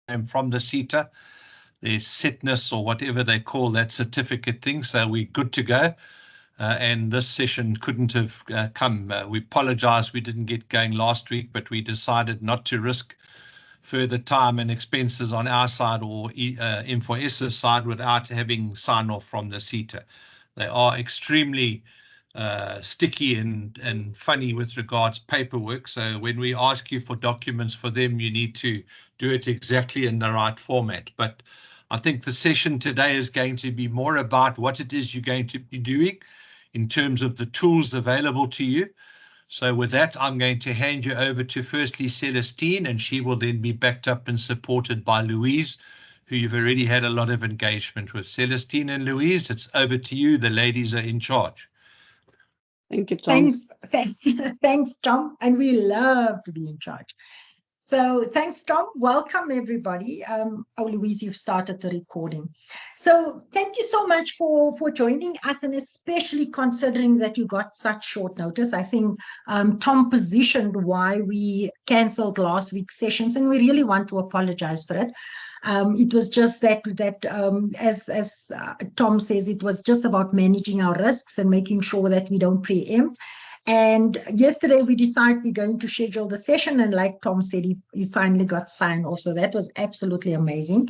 from the CETA, their setness or whatever they call that certificate thing. So we're good to go. And this session couldn't have come. We apologize we didn't get going last week, but we decided not to risk further time and expenses on our side or M4S's side without having sign off from the CETA. They are extremely sticky and funny with regards paperwork. So when we ask you for documents for them, you need to do it exactly in the right format. But I think the session today is going to be more about what it is you're going to be doing in terms of the tools available to you. So with that, I'm going to hand you over to firstly Celestine, and she will then be backed up and supported by Louise, who you've already had a lot of engagement with. Celestine and Louise, it's over to you. The ladies are in charge. Thank you, Tom. Thanks, Tom. And we love to be in charge. So thanks, Tom. Welcome, everybody. Louise, you've started the recording. So thank you so much for joining us, and especially considering that you got such short notice. I think Tom positioned why we cancelled last week's sessions, and we really want to apologize for it. It was just that as Tom says, it was just about managing our risks and making sure that we don't preempt. And yesterday we decided we're going to schedule the session, and like Tom said, he finally got signed off. So that was absolutely amazing.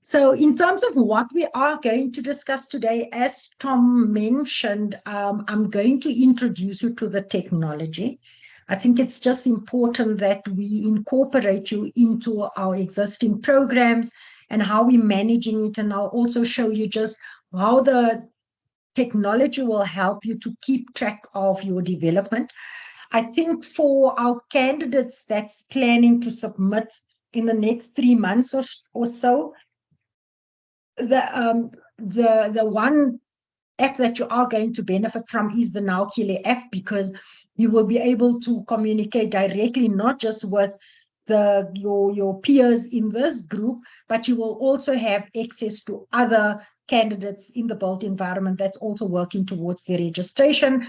So in terms of what we are going to discuss today, as Tom mentioned, I'm going to introduce you to the technology. I think it's just important that we incorporate you into our existing programs and how we're managing it. And I'll also show you just how the technology will help you to keep track of your development. I think for our candidates that's planning to submit in the next 3 months or so, the one app that you are going to benefit from is the NowKili app, because you will be able to communicate directly, not just with your peers in this group, but you will also have access to other candidates in the built environment that's also working towards their registration.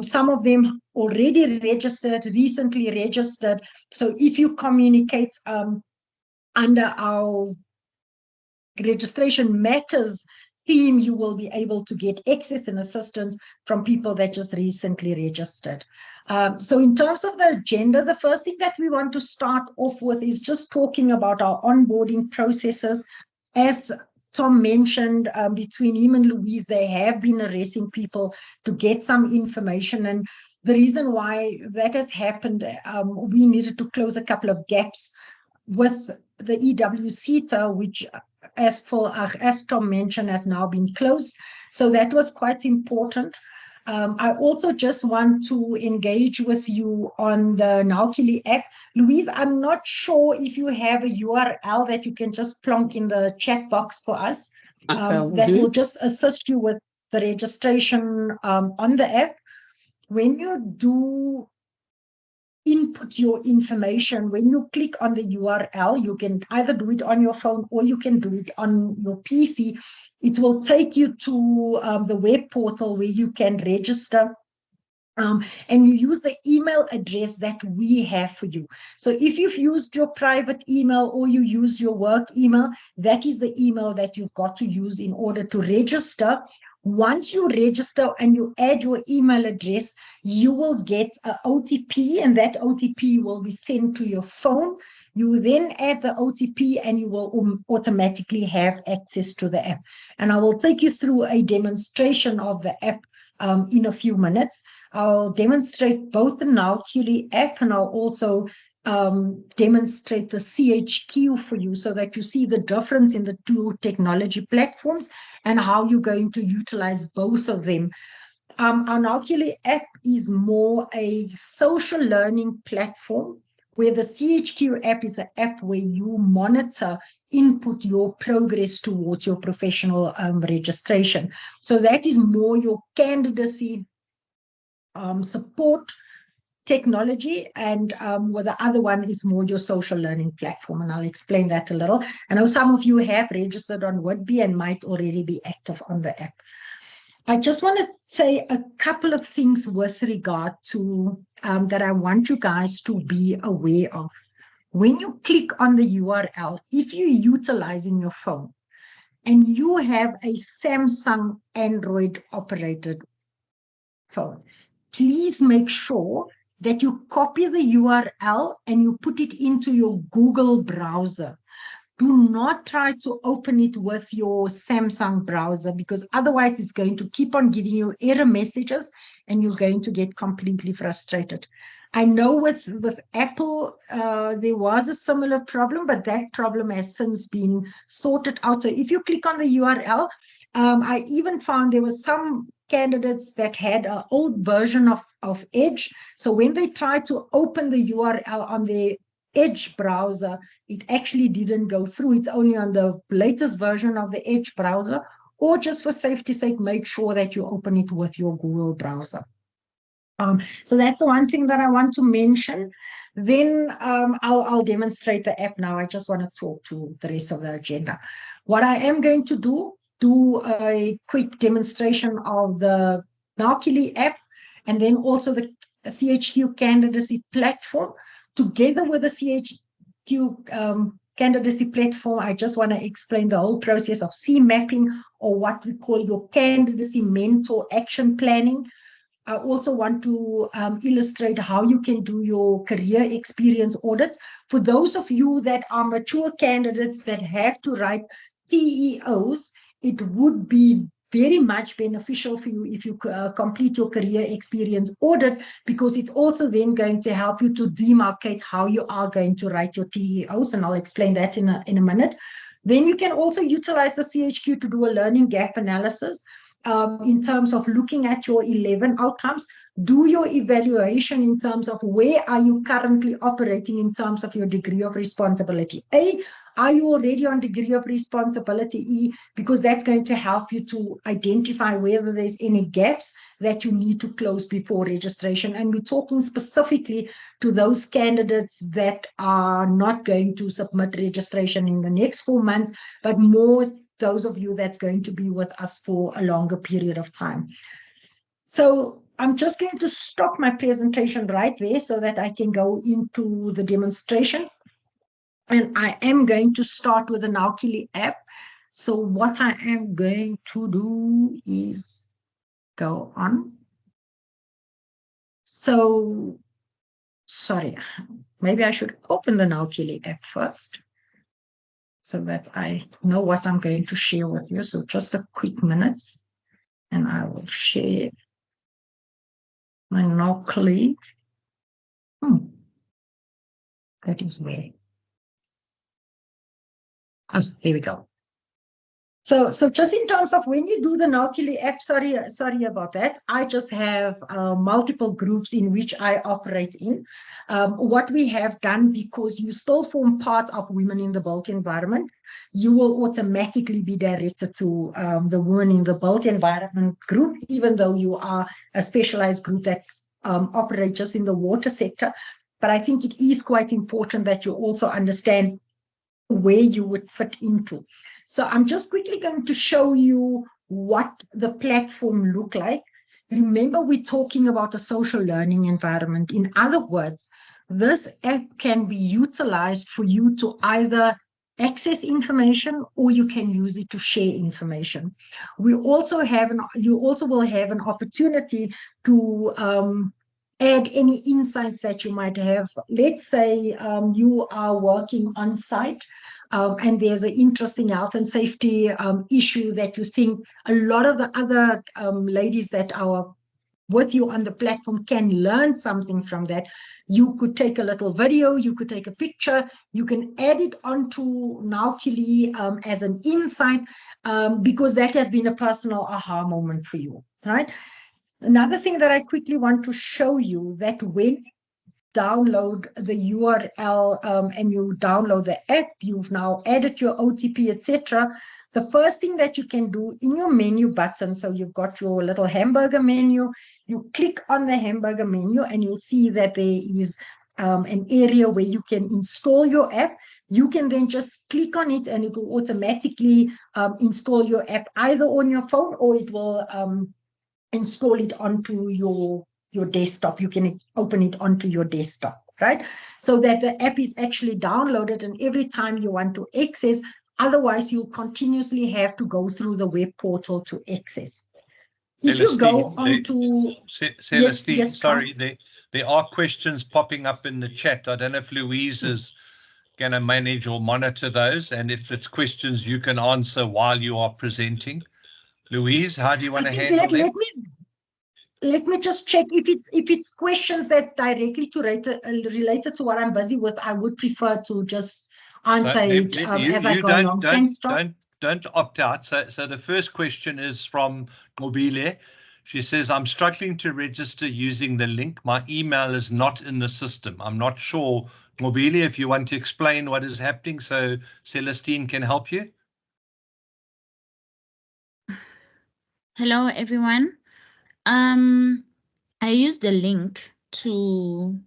Some of them already registered, recently registered. So if you communicate under our registration matters theme, you will be able to get access and assistance from people that just recently registered. So in terms of the agenda, the first thing that we want to start off with is just talking about our onboarding processes. As Tom mentioned, between him and Louise, they have been addressing people to get some information. And the reason why that has happened, we needed to close a couple of gaps with the EWCETA, which as Tom mentioned, has now been closed. So that was quite important. I also just want to engage with you on the NowKili app. Louise, I'm not sure if you have a URL that you can just plonk in the chat box for us. That will just assist you with the registration on the app. When you do input your information, when you click on the URL, you can either do it on your phone or you can do it on your PC. It will take you to the web portal where you can register. And you use the email address that we have for you. So if you've used your private email or you use your work email, that is the email that you've got to use in order to register. Once you register and you add your email address, you will get an OTP, and that OTP will be sent to your phone. You then add the OTP and you will automatically have access to the app. And I will take you through a demonstration of the app in a few minutes. I'll demonstrate both the NowKili app, and I'll also demonstrate the CHQ for you so that you see the difference in the two technology platforms and how you're going to utilize both of them. Our NowKili app is more a social learning platform, where the CHQ app is an app where you monitor, input your progress towards your professional registration. So that is more your candidacy support technology, and well, the other one is more your social learning platform, and I'll explain that a little. I know some of you have registered on Woodby and might already be active on the app. I just want to say a couple of things with regard to that I want you guys to be aware of. when you click on the URL, if you're utilizing your phone and you have a Samsung Android operated phone, please make sure that you copy the URL and you put it into your Google browser. Do not try to open it with your Samsung browser, because otherwise it's going to keep on giving you error messages and you're going to get completely frustrated. I know with Apple, there was a similar problem, but that problem has since been sorted out. So if you click on the URL, I even found there were some candidates that had an old version of Edge. So when they tried to open the URL on their Edge browser, it actually didn't go through. It's only on the latest version of the Edge browser, or just for safety's sake, make sure that you open it with your Google browser. So that's the one thing that I want to mention. Then I'll demonstrate the app now. I just want to talk to the rest of the agenda. What I am going to do a quick demonstration of the Naukili app, and then also the CHQ Candidacy Platform. Together with the CHQ Candidacy Platform, I just want to explain the whole process of C-mapping, or what we call your candidacy mentor action planning. I also want to illustrate how you can do your career experience audits. For those of you that are mature candidates that have to write TEOs, it would be very much beneficial for you if you complete your career experience audit, because it's also then going to help you to demarcate how you are going to write your TEOs, and I'll explain that in a minute. Then you can also utilize the CHQ to do a learning gap analysis. In terms of looking at your 11 outcomes, do your evaluation in terms of where are you currently operating in terms of your degree of responsibility. A, are you already on degree of responsibility? E, because that's going to help you to identify whether there's any gaps that you need to close before registration. And we're talking specifically to those candidates that are not going to submit registration in the next 4 months, but more those of you that's going to be with us for a longer period of time. So I'm just going to stop my presentation right there so that I can go into the demonstrations. And I am going to start with the Naukili app. So what I am going to do is go on. So, sorry, maybe I should open the Naukili app first, so that I know what I'm going to share with you. So just a quick minute, and I will share my Naukili. That is where. Oh, here we go. So just in terms of when you do the Naukili app, sorry about that. I just have multiple groups in which I operate in. What we have done, because you still form part of Women in the Built Environment, you will automatically be directed to the Women in the Built Environment group, even though you are a specialized group that's operates just in the water sector. But I think it is quite important that you also understand where you would fit into. So I'm just quickly going to show you what the platform look like. Remember, we're talking about a social learning environment. In other words, this app can be utilized for you to either access information, or you can use it to share information. You also will have an opportunity to add any insights that you might have. Let's say you are working on site and there's an interesting health and safety issue that you think a lot of the other ladies that are with you on the platform can learn something from that. You could take a little video, you could take a picture, you can add it onto Naukili as an insight, because that has been a personal aha moment for you, right? Another thing that I quickly want to show you, that when you download the URL and you download the app, you've now added your OTP, etc. The first thing that you can do in your menu button, so you've got your little hamburger menu, you click on the hamburger menu and you'll see that there is an area where you can install your app. You can then just click on it and it will automatically install your app either on your phone, or it will install it onto your desktop. You can open it onto your desktop. right? So that the app is actually downloaded, and every time you want to access, otherwise you'll continuously have to go through the web portal to access. If you go onto Celestine, yes, sorry, there are questions popping up in the chat. I don't know if Louise is going to manage or monitor those, and if it's questions you can answer while you are presenting. Louise, how do you want to handle them? Let me just check if it's questions that's directly related to what I'm busy with. I would prefer to just answer it as I go along. Thanks, Tom. Don't opt out. So the first question is from Mobile. She says, I'm struggling to register using the link. My email is not in the system. I'm not sure, Mobile, if you want to explain what is happening so Celestine can help you. Hello, everyone. I used the link to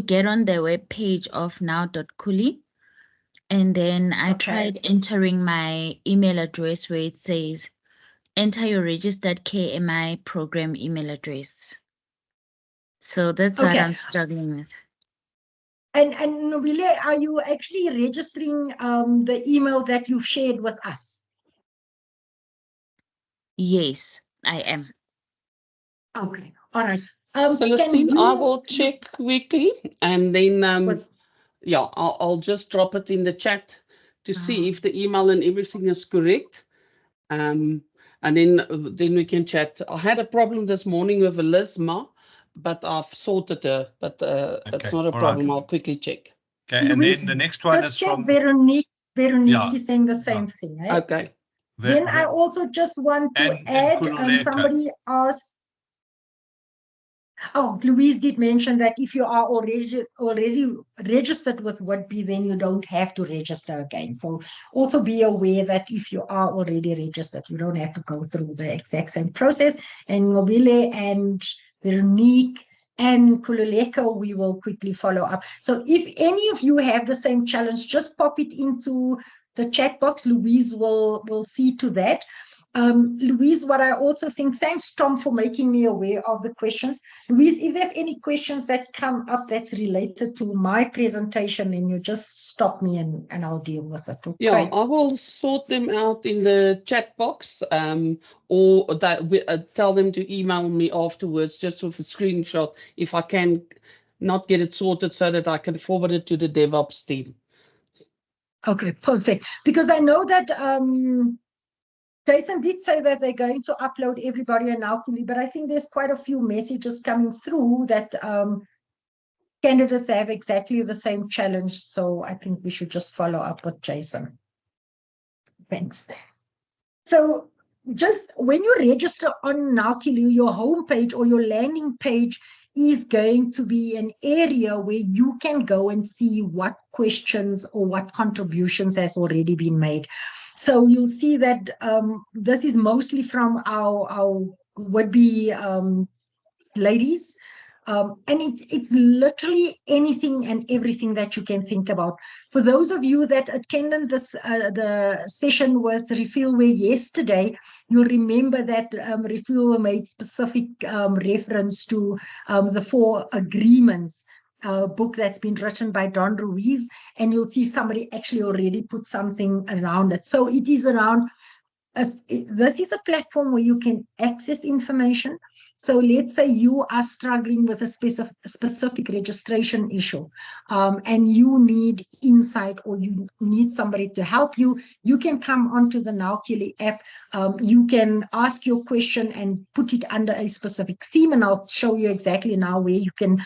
get on the web page of now.culi, and then I tried entering my email address where it says enter your registered KMI program email address. So that's what I'm struggling with. And Nobile, are you actually registering the email that you've shared with us? Yes, I am. Okay, all right. Celestine, I will check quickly, and then yeah, I'll just drop it in the chat to see if the email and everything is correct. And then we can chat. I had a problem this morning with Elisma, but I've sorted her. But it's not a problem. I'll quickly check. Okay, and then the next one is from Veronique. Veronique is saying the same thing. Eh? Okay. Then I also just want to add, somebody asked, oh, Louise did mention that if you are already registered with Woodbee, then you don't have to register again. So also be aware that if you are already registered, you don't have to go through the exact same process. And Mobile and Veronique and Kululeko, we will quickly follow up. So if any of you have the same challenge, just pop it into the chat box. Louise will see to that. Louise, what I also think, thanks, Tom, for making me aware of the questions. Louise, if there's any questions that come up that's related to my presentation, then you just stop me and I'll deal with it. Okay? Yeah, I will sort them out in the chat box, or tell them to email me afterwards just with a screenshot if I can not get it sorted so that I can forward it to the DevOps team. Okay, perfect. Because I know that Jason did say that they're going to upload everybody in Now.culi, but I think there's quite a few messages coming through that candidates have exactly the same challenge. So I think we should just follow up with Jason. Thanks. So just when you register on Now.culi, your homepage or your landing page is going to be an area where you can go and see what questions or what contributions has already been made. So you'll see that this is mostly from our would-be ladies. And it's literally anything and everything that you can think about. For those of you that attended this the session with Refuelware yesterday, you'll remember that Refuelware made specific reference to the 4 agreements book that's been written by Don Ruiz, and you'll see somebody actually already put something around it. So it is around, this is a platform where you can access information. So let's say you are struggling with a specific registration issue, and you need insight or you need somebody to help you. You can come onto the Now.culi app. You can ask your question and put it under a specific theme, and I'll show you exactly now where you can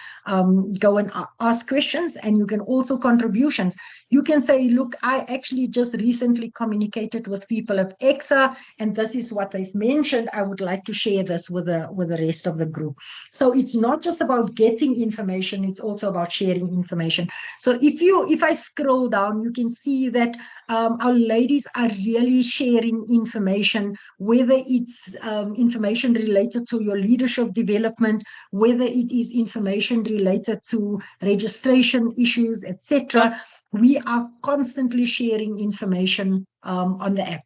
go and ask questions, and you can also contributions. You can say, look, I actually just recently communicated with people at EXA, and this is what they've mentioned. I would like to share this with the rest of the group. So it's not just about getting information, it's also about sharing information. So if I scroll down, you can see that our ladies are really sharing information, whether it's information related to your leadership development, whether it is information related to registration issues, etc. We are constantly sharing information on the app.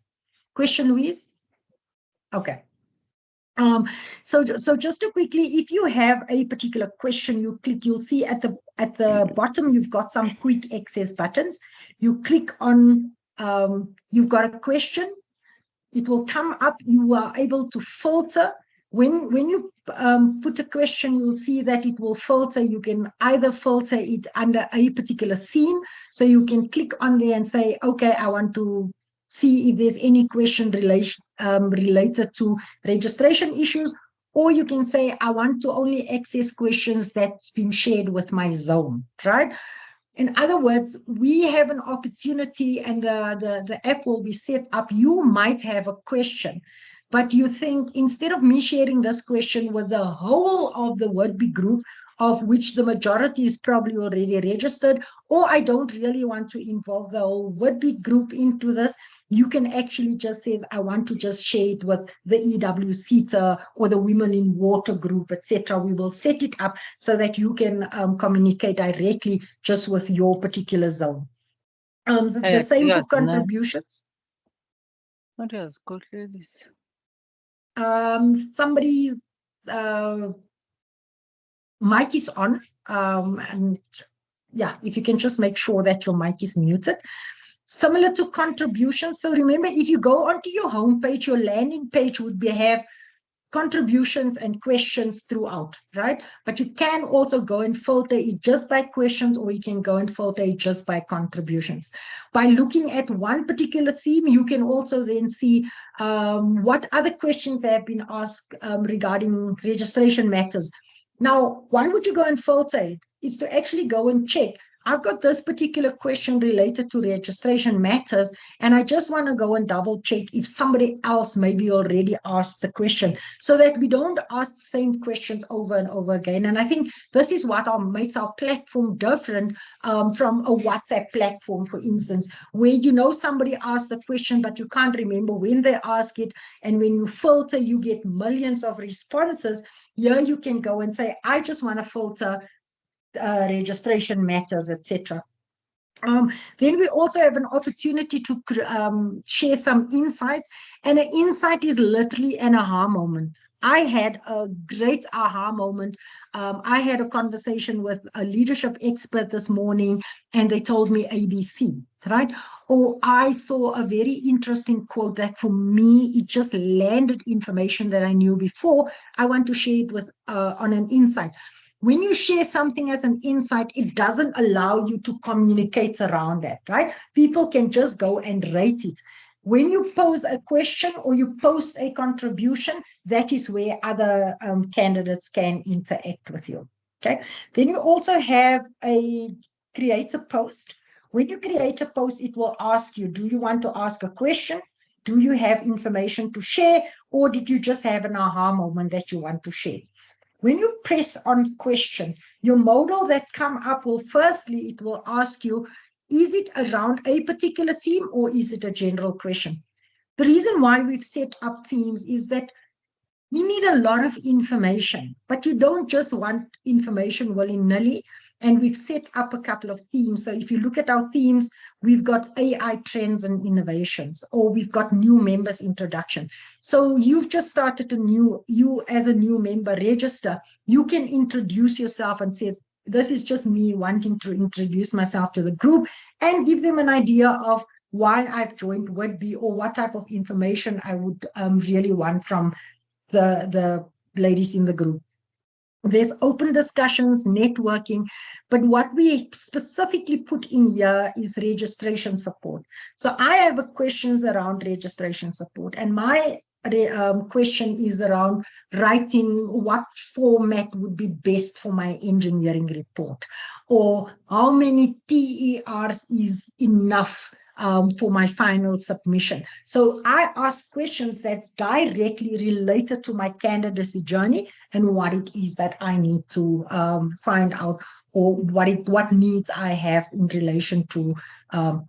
Question, Louise? Okay. So just to quickly, if you have a particular question, you'll see at at the bottom, you've got some quick access buttons. You click on, you've got a question. It will come up. You are able to filter. When you put a question, you'll see that it will filter. You can either filter it under a particular theme. So you can click on there and say, okay, I want to see if there's any question related to registration issues. Or you can say, I want to only access questions that's been shared with my zone, right? In other words, we have an opportunity, and the app will be set up. You might have a question, but you think, instead of me sharing this question with the whole of the WordBe group, of which the majority is probably already registered, or I don't really want to involve the whole WordBe group into this, you can actually just say, I want to just share it with the EWCTA or the Women in Water group, etc. We will set it up so that you can communicate directly just with your particular zone. The same for contributions. What else? Go through this. Somebody's mic is on, and yeah, if you can just make sure that your mic is muted. Similar to contributions. So remember, if you go onto your homepage, your landing page would have contributions and questions throughout, right? But you can also go and filter it just by questions, or you can go and filter it just by contributions. By looking at one particular theme, you can also then see what other questions have been asked regarding registration matters. Now, why would you go and filter it? It's to actually go and check, I've got this particular question related to registration matters, and I just want to go and double check if somebody else maybe already asked the question, so that we don't ask the same questions over and over again. And I think this is what makes our platform different from a WhatsApp platform, for instance, where somebody asked the question, but you can't remember when they ask it. And when you filter, you get millions of responses. Here you can go and say, I just want to filter registration matters, etc. Then we also have an opportunity to share some insights, and an insight is literally an aha moment. I had a great aha moment. I had a conversation with a leadership expert this morning, and they told me ABC, right? Or I saw a very interesting quote that for me, it just landed information that I knew before. I want to share it with on an insight. When you share something as an insight, it doesn't allow you to communicate around that, right? People can just go and rate it. When you pose a question or you post a contribution, that is where other candidates can interact with you, okay? Then you also have a create a post. When you create a post, it will ask you, do you want to ask a question? Do you have information to share? Or did you just have an aha moment that you want to share? When you press on question, your modal that come up will firstly, it will ask you, is it around a particular theme or is it a general question? The reason why we've set up themes is that we need a lot of information, but you don't just want information willy-nilly. And we've set up a couple of themes. So if you look at our themes, we've got AI trends and innovations, or we've got new members introduction. So you've just started you as a new member register, you can introduce yourself and says, this is just me wanting to introduce myself to the group, and give them an idea of why I've joined WordBe, or what type of information I would really want from the ladies in the group. There's open discussions, networking, but what we specifically put in here is registration support. So I have questions around registration support, and my question is around writing what format would be best for my engineering report, or how many TERs is enough for my final submission. So I ask questions that's directly related to my candidacy journey and what it is that I need to find out, or what needs I have in relation to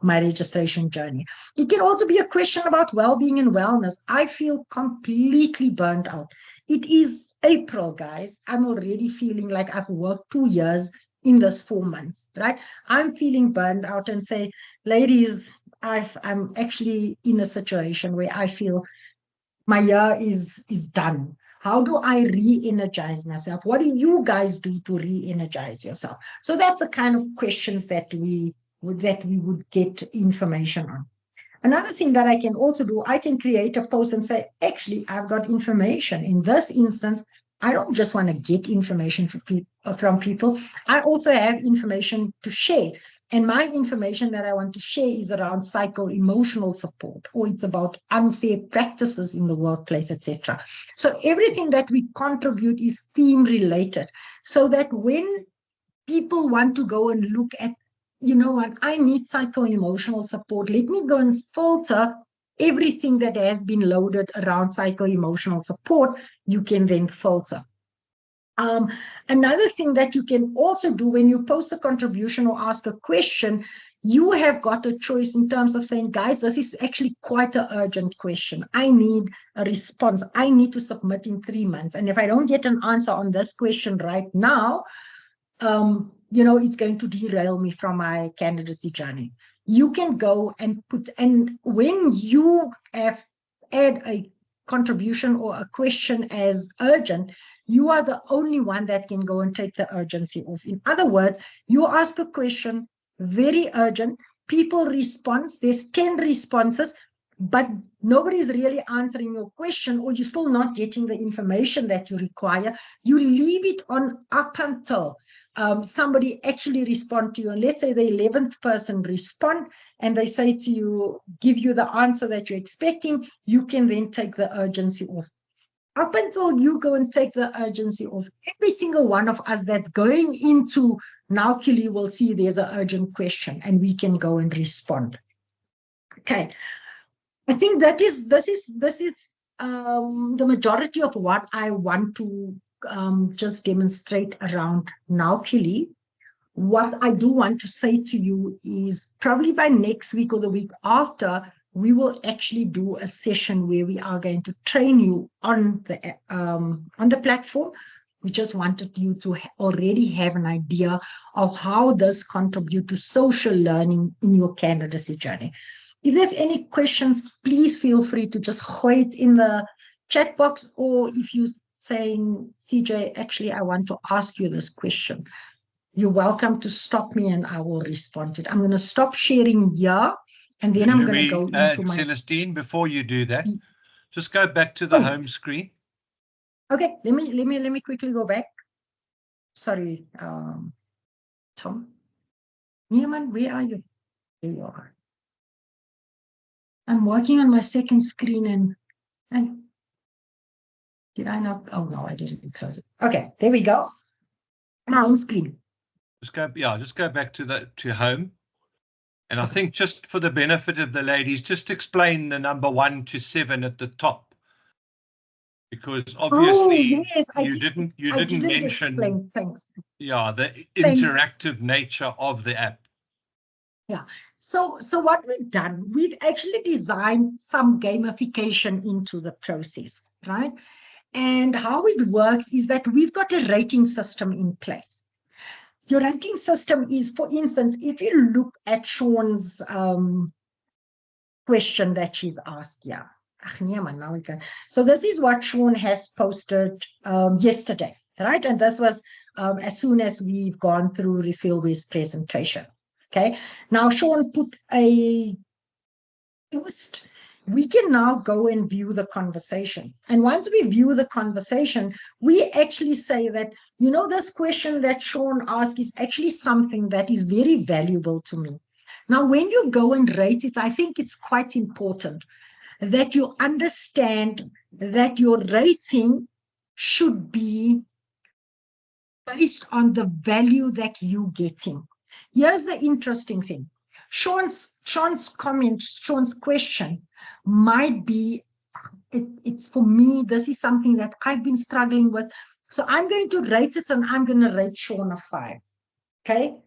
my registration journey. It can also be a question about well-being and wellness. I feel completely burnt out. It is April, guys. I'm already feeling like I've worked 2 years in this 4 months, right? I'm feeling burned out, and say, ladies, I'm actually in a situation where I feel my year is done. How do I re-energize myself? What do you guys do to re-energize yourself? So that's the kind of questions that we would get information on. Another thing that I can also do, I can create a post and say, actually, I've got information. In this instance, I don't just want to get information from people. I also have information to share. And my information that I want to share is around psycho-emotional support, or it's about unfair practices in the workplace, etc. So everything that we contribute is theme related, so that when people want to go and look at, you know what, I need psycho-emotional support, let me go and filter everything that has been loaded around psycho-emotional support, you can then filter. Another thing that you can also do when you post a contribution or ask a question, you have got a choice in terms of saying, guys, this is actually quite an urgent question. I need a response. I need to submit in 3 months. And if I don't get an answer on this question right now, you know, it's going to derail me from my candidacy journey. You can go and put, and when you have add a contribution or a question as urgent, you are the only one that can go and take the urgency off. In other words, you ask a question, very urgent, people respond, there's 10 responses, but nobody is really answering your question, or you're still not getting the information that you require. You leave it on up until somebody actually respond to you. And let's say the 11th person respond and they say to you, give you the answer that you're expecting, you can then take the urgency off. Up until you go and take the urgency off, every single one of us that's going into Naukili will see there's an urgent question and we can go and respond. Okay. I think this is the majority of what I want to just demonstrate around Naukili. What I do want to say to you is probably by next week or the week after, we will actually do a session where we are going to train you on the platform. We just wanted you to already have an idea of how this contributes to social learning in your candidacy journey. If there's any questions, please feel free to just gooi it in the chat box, or if you're saying, CJ, actually, I want to ask you this question, you're welcome to stop me and I will respond to it. I'm going to stop sharing here, and then I'm going to go into my... Celestine, before you do that, just go back to the home screen. Okay, let me quickly go back. Sorry, Tom. Neiman, where are you? There you are. I'm working on my second screen and did I not? Oh no, I didn't close it. Okay, there we go. My home screen. Just go back to home. And I think just for the benefit of the ladies, just explain the number 1 to 7 at the top, because obviously you didn't mention explain. Thanks. Yeah, the interactive nature of the app. Yeah. So what we've done, we've actually designed some gamification into the process, right? And how it works is that we've got a rating system in place. Your rating system is, for instance, if you look at Sean's question that she's asked, yeah. Now we can. So this is what Sean has posted yesterday, right? And this was as soon as we've gone through Refilwe's presentation. Okay. Now Sean put a post. We can now go and view the conversation. And once we view the conversation, we actually say that, you know, this question that Sean asked is actually something that is very valuable to me. Now, when you go and rate it, I think it's quite important that you understand that your rating should be based on the value that you're getting. Here's the interesting thing. Sean's comment, Sean's question might be, it's for me, this is something that I've been struggling with. So I'm going to rate it and I'm going to rate Sean a 5. Okay.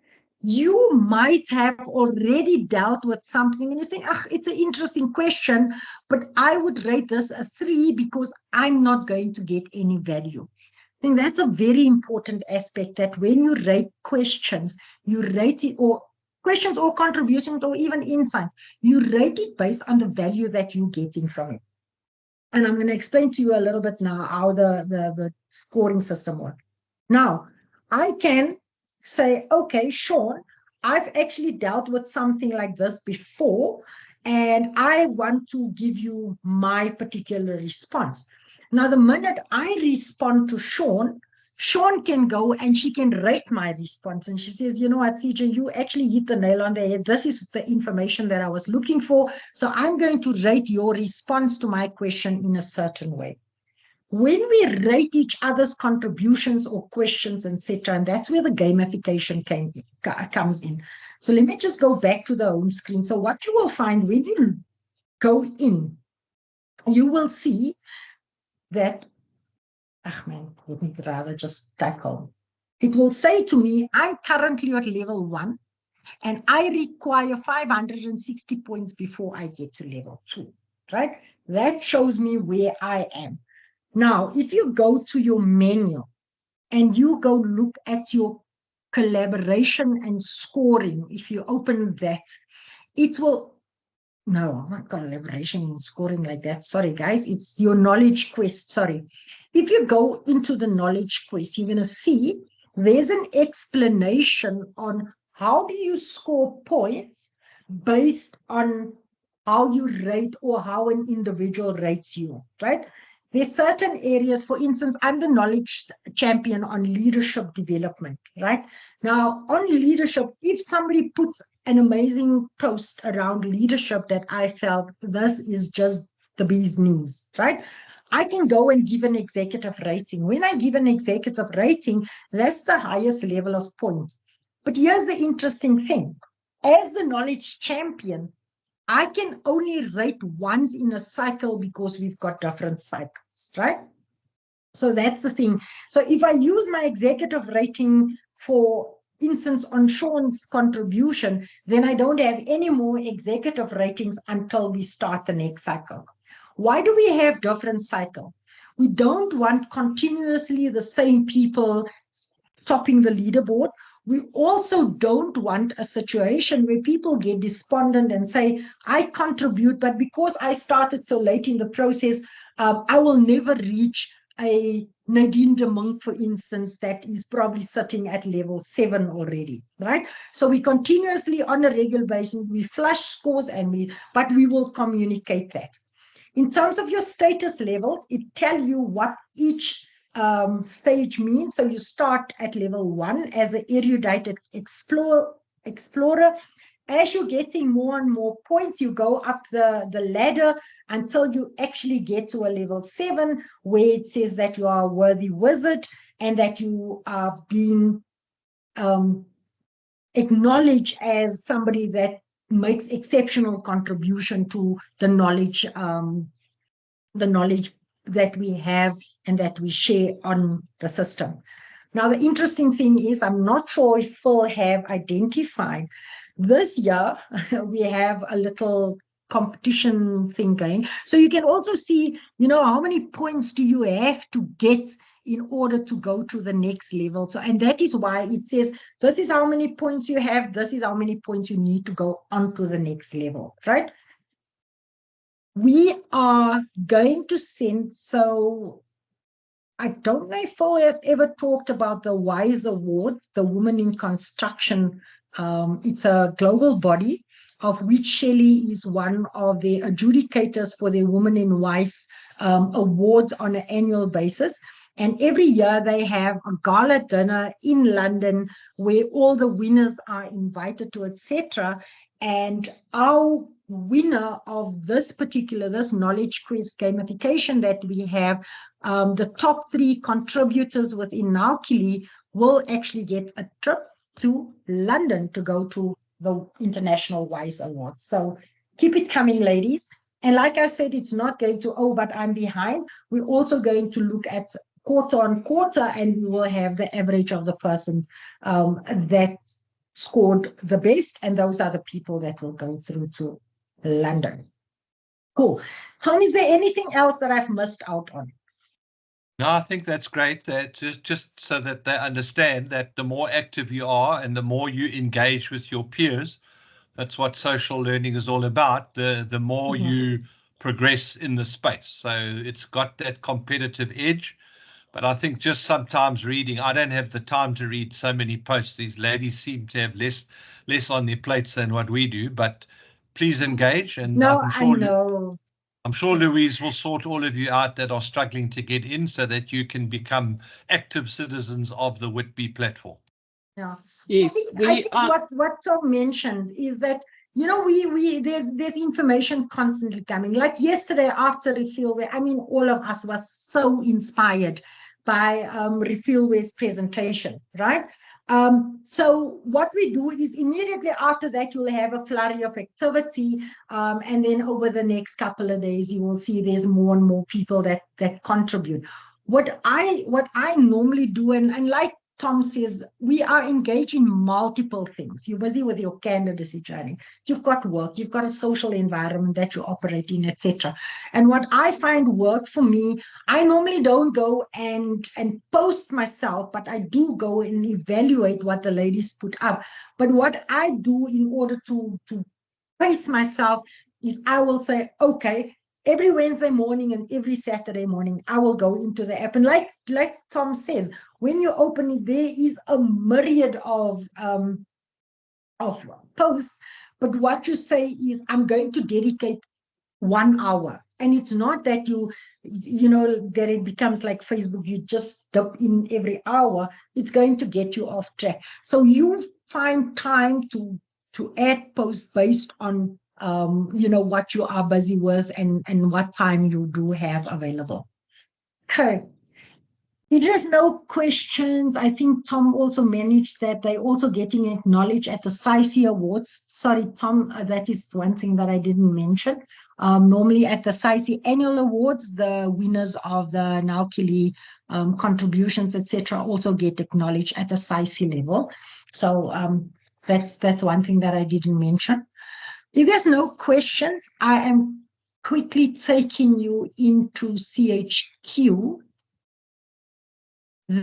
You might have already dealt with something and you think, it's an interesting question, but I would rate this a 3 because I'm not going to get any value. I think that's a very important aspect, that when you rate questions, you rate it, or questions or contributions or even insights, you rate it based on the value that you're getting from it. And I'm going to explain to you a little bit now how the scoring system works. Now, I can say, okay, Sean, I've actually dealt with something like this before, and I want to give you my particular response. Now, the minute I respond to Sean, Sean can go and she can rate my response. And she says, you know what, CJ, you actually hit the nail on the head. This is the information that I was looking for. So I'm going to rate your response to my question in a certain way. When we rate each other's contributions or questions, etc., and that's where the gamification comes in. So let me just go back to the home screen. So what you will find when you go in, you will see that, let me rather just tackle. It will say to me, I'm currently at level 1, and I require 560 points before I get to level 2, right? That shows me where I am. Now, if you go to your menu and you go look at your collaboration and scoring, if you open that, it will, no, not collaboration and scoring like that. Sorry, guys, it's your knowledge quest. Sorry. If you go into the knowledge quest, you're going to see there's an explanation on how do you score points based on how you rate or how an individual rates you, right? There's certain areas, for instance, I'm the knowledge champion on leadership development, right? Now, on leadership, if somebody puts an amazing post around leadership that I felt this is just the bee's knees, right? I can go and give an executive rating. When I give an executive rating, that's the highest level of points. But here's the interesting thing. As the knowledge champion, I can only rate once in a cycle because we've got different cycles, right? So that's the thing. So if I use my executive rating, for instance, on Sean's contribution, then I don't have any more executive ratings until we start the next cycle. Why do we have different cycles? We don't want continuously the same people topping the leaderboard. We also don't want a situation where people get despondent and say, I contribute, but because I started so late in the process, I will never reach a Nadine de Monk, for instance, that is probably sitting at level 7 already, right? So we continuously, on a regular basis, we flush scores, but we will communicate that. In terms of your status levels, it tells you what each stage means. So you start at level 1 as an erudite explorer. As you're getting more and more points, you go up the ladder until you actually get to a level 7, where it says that you are a worthy wizard and that you are being acknowledged as somebody that makes exceptional contribution to the knowledge that we have and that we share on the system. Now, the interesting thing is, I'm not sure if Phil have identified, this year we have a little competition thing going. So you can also see, how many points do you have to get in order to go to the next level. So, and that is why it says, this is how many points you have, this is how many points you need to go on to the next level, right? We are going to send, so I don't know if Phil has ever talked about the WISE Award, the Women in Construction. It's a global body of which Shelley is one of the adjudicators for the Women in WISE awards on an annual basis. And every year they have a gala dinner in London where all the winners are invited to, etc. And our winner of this knowledge quiz gamification that we have, the top 3 contributors within Naukili will actually get a trip to London to go to the International WISE Awards. So keep it coming, ladies. And like I said, it's not going to, oh, but I'm behind. We're also going to look at quarter on quarter, and we will have the average of the persons that scored the best. And those are the people that will go through to London. Cool. Tom, is there anything else that I've missed out on? No, I think that's great. That just so that they understand that the more active you are and the more you engage with your peers, that's what social learning is all about. The more you progress in the space. So it's got that competitive edge. But I think just sometimes reading, I don't have the time to read so many posts. These ladies seem to have less on their plates than what we do. But please engage, and No, I'm I sure know. I'm sure Yes. Louise will sort all of you out that are struggling to get in so that you can become active citizens of the Whitby platform. Yeah. Yes, I think what Tom mentioned is that, you know, there's information constantly coming. Like yesterday after Refillware, I mean, all of us was so inspired by Refillware's presentation, right? So what we do is immediately after that, you'll have a flurry of activity. And then over the next couple of days, you will see there's more and more people that contribute. What I normally do, and like Tom says, we are engaged in multiple things. You're busy with your candidacy training. You've got work. You've got a social environment that you operate in, etc. And what I find work for me, I normally don't go and post myself, but I do go and evaluate what the ladies put up. But what I do in order to pace myself is I will say, okay, every Wednesday morning and every Saturday morning, I will go into the app. And like Tom says, when you open it, there is a myriad of posts. But what you say is, I'm going to dedicate 1 hour. And it's not that you know, that it becomes like Facebook, you just dip in every hour. It's going to get you off track. So you find time to add posts based on you know, what you are busy with and what time you do have available. Okay. If there's no questions, I think Tom also managed that they're also getting acknowledged at the CIC Awards. Sorry, Tom, that is one thing that I didn't mention. Normally at the CIC Annual Awards, the winners of the Naukili contributions, etc., also get acknowledged at the CIC level. So that's one thing that I didn't mention. If there's no questions, I am quickly taking you into CHQ.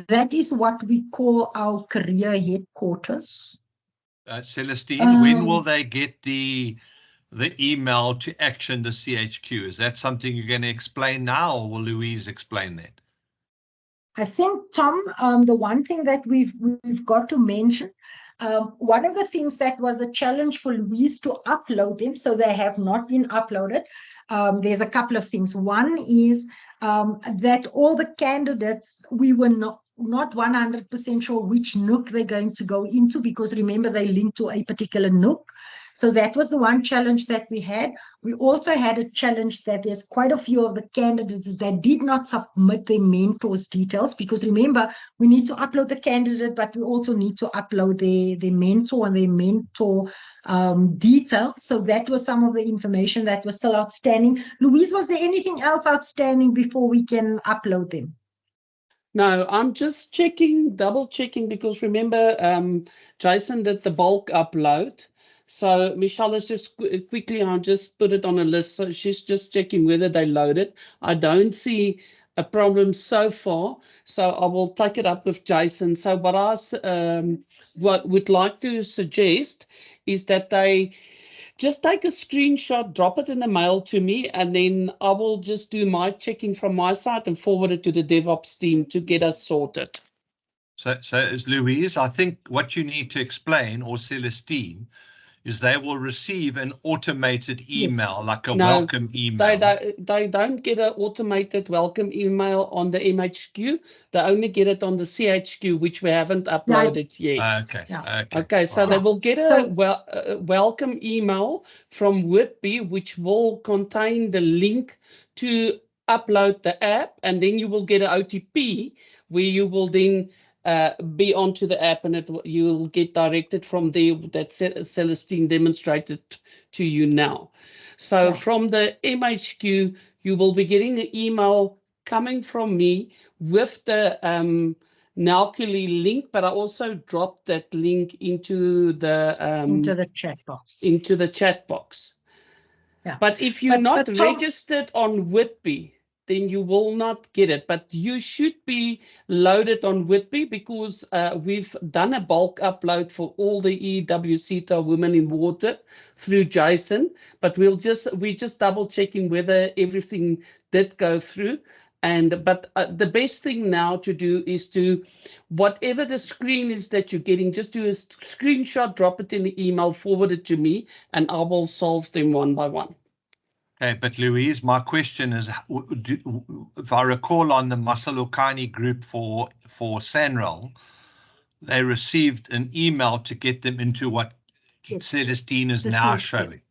That is what we call our career headquarters. Celestine, when will they get the email to action the CHQ? Is that something you're going to explain now, or will Louise explain that? I think, Tom, the one thing that we've got to mention, one of the things that was a challenge for Louise to upload them, so they have not been uploaded. There's a couple of things. One is that all the candidates, we were not 100% sure which NOOC they're going to go into, because remember, they linked to a particular NOOC. So that was the one challenge that we had. We also had a challenge that there's quite a few of the candidates that did not submit their mentor's details, because remember, we need to upload the candidate, but we also need to upload their mentor and their mentor detail. So that was some of the information that was still outstanding. Louise, was there anything else outstanding before we can upload them? No, I'm just double checking, because remember, Jason did the bulk upload. So Michelle is just quickly, I'll just put it on a list. So she's just checking whether they loaded. I don't see a problem so far. So I will take it up with Jason. So what I would like to suggest is that they just take a screenshot, drop it in the mail to me, and then I will just do my checking from my side and forward it to the DevOps team to get us sorted. So as Louise, I think what you need to explain, or Celestine, is they will receive an automated email, like a welcome email. They don't get an automated welcome email on the MHQ. They only get it on the CHQ, which we haven't uploaded yet. Okay. Yeah. Okay, so they will get a welcome email from Whitby, which will contain the link to upload the app, and then you will get an OTP where you will then be onto the app, and you'll get directed from there. That Celestine demonstrated to you now. So from the MHQ, you will be getting an email coming from me with the Naukili link, but I also dropped that link into the chat box. Yeah. But if you're not registered on Whitby, then you will not get it. But you should be loaded on Whitby because we've done a bulk upload for all the EWCTA Women in Water through Jason. But we're just double checking whether everything did go through. But the best thing now to do is to, whatever the screen is that you're getting, just do a screenshot, drop it in the email, forward it to me, and I will solve them one by one. Okay, but Louise, my question is, if I recall on the Masalukani group for Sanral, they received an email to get them into what Celestine is now showing.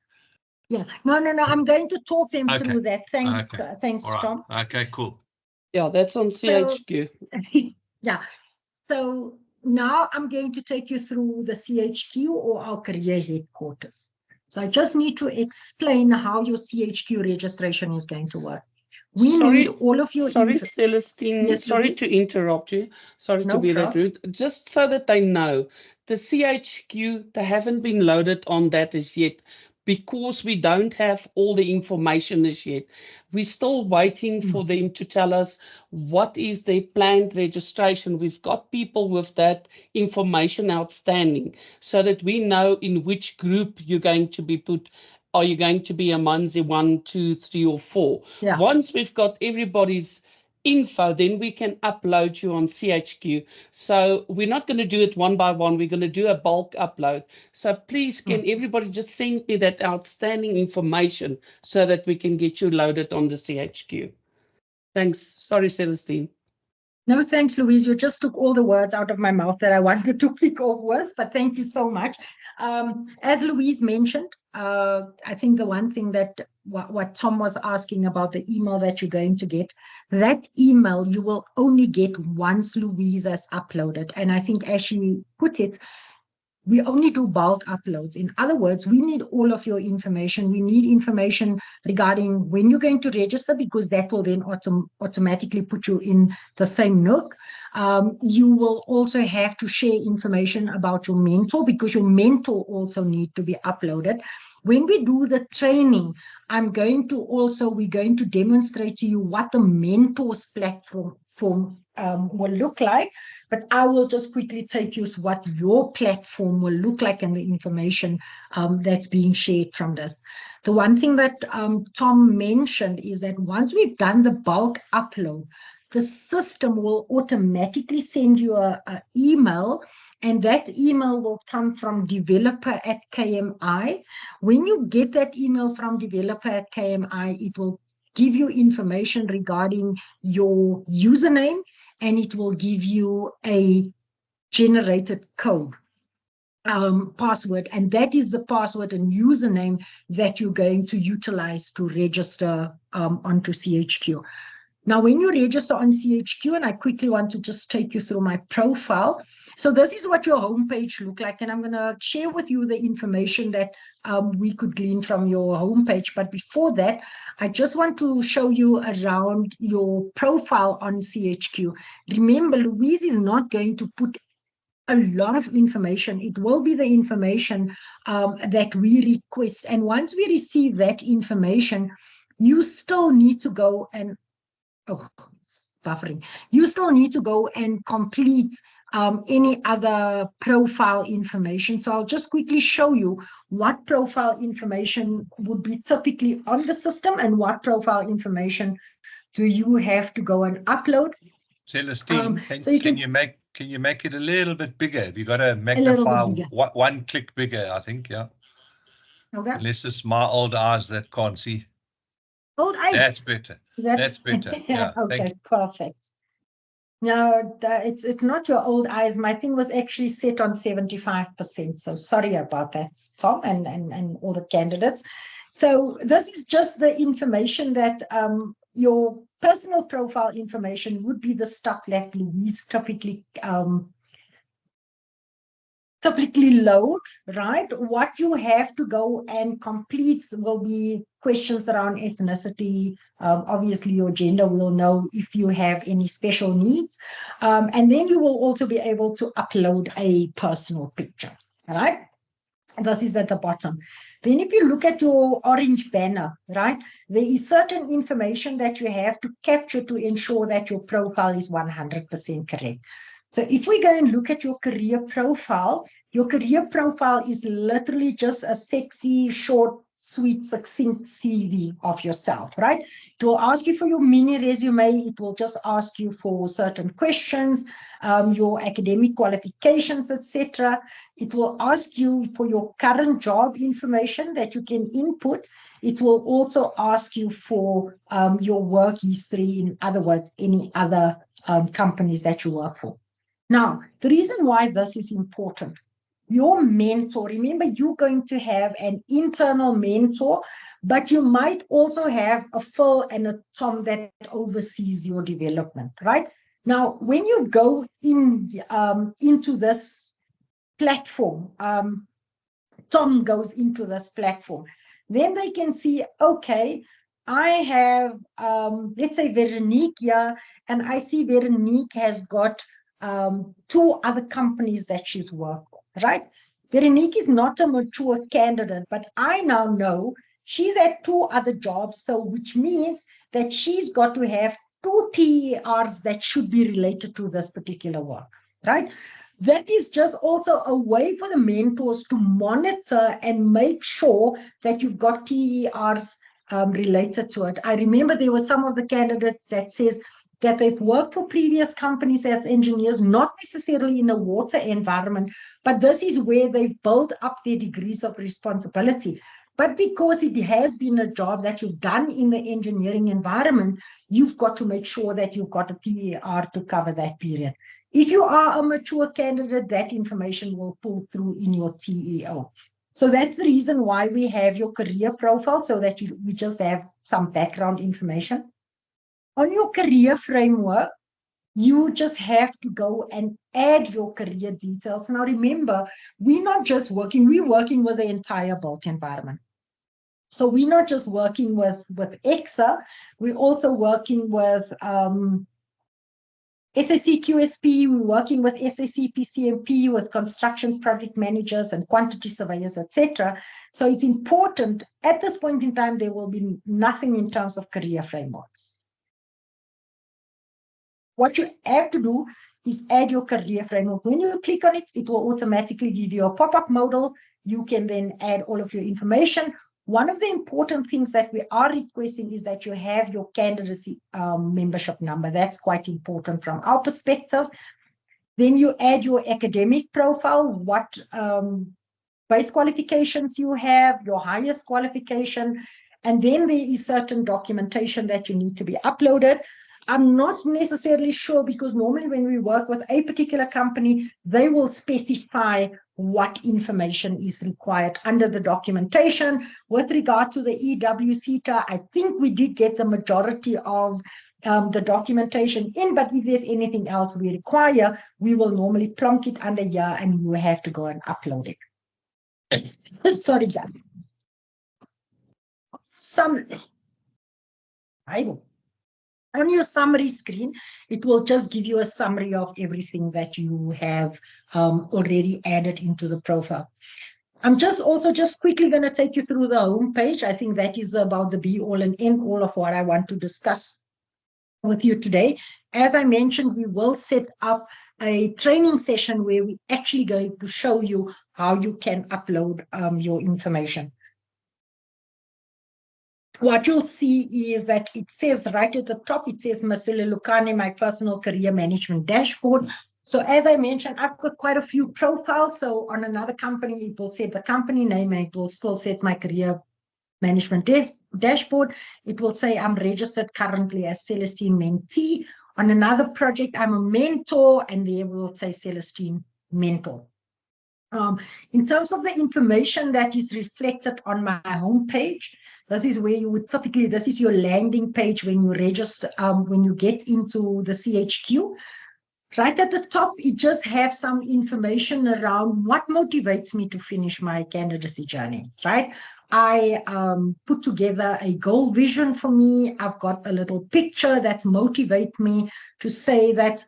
Yeah, no, I'm going to talk them through that. Thanks, Okay. thanks, All right. Tom. Okay, cool. Yeah, that's on CHQ. Yeah, so now I'm going to take you through the CHQ or our career headquarters. So I just need to explain how your CHQ registration is going to work. We need all of your Sorry, Celestine, yes, sorry Louise? to interrupt you. Sorry to be that rude. Just so that they know, the CHQ, they haven't been loaded on that as yet because we don't have all the information as yet. We're still waiting for them to tell us what is their planned registration. We've got people with that information outstanding so that we know in which group you're going to be put. Are you going to be a Manzi 1, 2, 3, or 4? Yeah. Once we've got everybody's info, then we can upload you on CHQ. So we're not going to do it one by one. We're going to do a bulk upload. So please, can everybody just send me that outstanding information so that we can get you loaded on the CHQ? Thanks. Sorry, Celestine. No, thanks, Louise. You just took all the words out of my mouth that I wanted to kick off with, but thank you so much. As Louise mentioned, I think the one thing that what Tom was asking about the email that you're going to get, that email you will only get once Louise has uploaded. And I think as she put it, we only do bulk uploads. In other words, we need all of your information. We need information regarding when you're going to register, because that will then automatically put you in the same nook. You will also have to share information about your mentor, because your mentor also needs to be uploaded. When we do the training, we're going to demonstrate to you what the mentors platform will look like. But I will just quickly take you through what your platform will look like and the information that's being shared from this. The one thing that Tom mentioned is that once we've done the bulk upload, the system will automatically send you an email, and that email will come from developer@KMI. When you get that email from developer@KMI, it will give you information regarding your username, and it will give you a generated code password, and that is the password and username that you're going to utilize to register onto CHQ. Now, when you register on CHQ, and I quickly want to just take you through my profile. So this is what your homepage look like, and I'm going to share with you the information that we could glean from your homepage. But before that, I just want to show you around your profile on CHQ. Remember, Louise is not going to put a lot of information. It will be the information that we request. And once we receive that information, you still need to go and buffering. You still need to go and complete any other profile information. So I'll just quickly show you what profile information would be typically on the system and what profile information do you have to go and upload. Celestine, can you make it a little bit bigger? Have you got a magnify one click bigger? I think, yeah. Okay. Unless it's my old eyes that can't see. Old eyes. That's better. That's better. Yeah. Okay, perfect. No, it's not your old eyes. My thing was actually set on 75%. So sorry about that, Tom, and all the candidates. So this is just the information that your personal profile information would be the stuff that Louise typically load, right? What you have to go and complete will be questions around ethnicity. Obviously, your gender, will know if you have any special needs. And then you will also be able to upload a personal picture, all right? This is at the bottom. Then if you look at your orange banner, right, there is certain information that you have to capture to ensure that your profile is 100% correct. So if we go and look at your career profile is literally just a sexy, short, sweet, succinct CV of yourself, right? It will ask you for your mini resume. It will just ask you for certain questions, your academic qualifications, etc. It will ask you for your current job information that you can input. It will also ask you for your work history, in other words, any other companies that you work for. Now, the reason why this is important, your mentor, remember, you're going to have an internal mentor, but you might also have a Phil and a Tom that oversees your development, right? Now, when you go into this platform, Tom goes into this platform, then they can see, okay, I have, let's say, Veronique here, and I see Veronique has got 2 other companies that she's worked with, right? Veronique is not a mature candidate, but I now know she's at 2 other jobs, so which means that she's got to have 2 TERs that should be related to this particular work, right? That is just also a way for the mentors to monitor and make sure that you've got TERs related to it. I remember there were some of the candidates that says that they've worked for previous companies as engineers, not necessarily in a water environment, but this is where they've built up their degrees of responsibility. But because it has been a job that you've done in the engineering environment, you've got to make sure that you've got a TER to cover that period. If you are a mature candidate, that information will pull through in your TEO. So that's the reason why we have your career profile, so that we just have some background information. On your career framework, you just have to go and add your career details. Now, remember, we're not just working, we're working with the entire built environment. So we're not just working with EXA, we're also working with SAC QSP, we're working with SAC PCMP, with construction project managers and quantity surveyors, etc. So it's important, at this point in time, there will be nothing in terms of career frameworks. What you have to do is add your career framework. When you click on it, it will automatically give you a pop-up modal. You can then add all of your information. One of the important things that we are requesting is that you have your candidacy membership number. That's quite important from our perspective. Then you add your academic profile, what base qualifications you have, your highest qualification, and then there is certain documentation that you need to be uploaded. I'm not necessarily sure, because normally when we work with a particular company, they will specify what information is required under the documentation. With regard to the EWCTA, I think we did get the majority of the documentation in, but if there's anything else we require, we will normally plonk it under here and you have to go and upload it. Sorry, guys. On your summary screen, it will just give you a summary of everything that you have already added into the profile. I'm just quickly going to take you through the home page. I think that is about the be all and end all of what I want to discuss with you today. As I mentioned, we will set up a training session where we actually going to show you how you can upload your information. What you'll see is that it says right at the top, it says Masile Lukane, my personal career management dashboard. So as I mentioned, I've got quite a few profiles. So on another company, it will set the company name and it will still set my career management dashboard. It will say I'm registered currently as Celestine Mentee. On another project, I'm a mentor, and there will say Celestine Mentor. In terms of the information that is reflected on my homepage, this is where you would typically, this is your landing page when you register, when you get into the CHQ. Right at the top, it just has some information around what motivates me to finish my candidacy journey, right? I put together a goal vision for me. I've got a little picture that motivates me to say that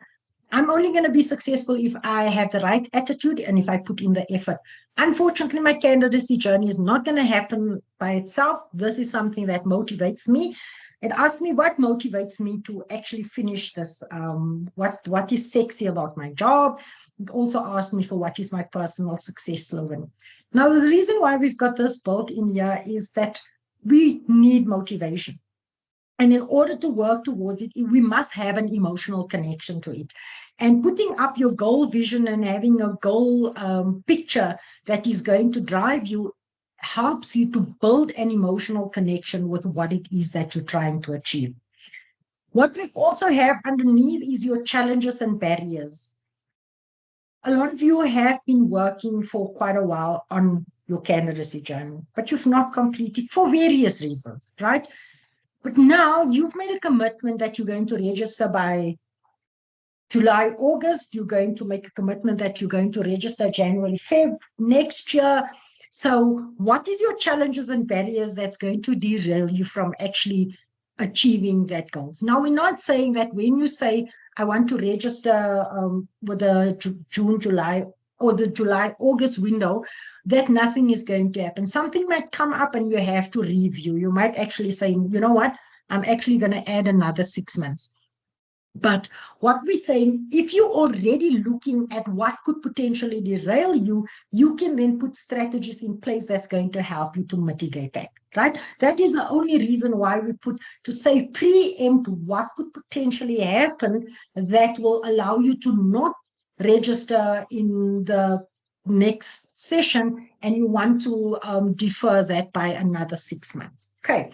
I'm only going to be successful if I have the right attitude and if I put in the effort. Unfortunately, my candidacy journey is not going to happen by itself. This is something that motivates me. It asked me what motivates me to actually finish this. What is sexy about my job? It also asked me for what is my personal success slogan. Now, the reason why we've got this built in here is that we need motivation. And in order to work towards it, we must have an emotional connection to it. And putting up your goal vision and having a goal picture that is going to drive you helps you to build an emotional connection with what it is that you're trying to achieve. What we also have underneath is your challenges and barriers. A lot of you have been working for quite a while on your candidacy journey, but you've not completed for various reasons, right? But now you've made a commitment that you're going to register by July, August. You're going to make a commitment that you're going to register January, Feb next year. So what is your challenges and barriers that's going to derail you from actually achieving that goals? Now, we're not saying that when you say, I want to register with the June, July, or the July, August window, that nothing is going to happen. Something might come up and you have to review. You might actually say, you know what, I'm actually going to add another 6 months. But what we're saying, if you're already looking at what could potentially derail you, you can then put strategies in place that's going to help you to mitigate that, right? That is the only reason why we put to say preempt what could potentially happen that will allow you to not register in the next session, and you want to defer that by another 6 months. Okay.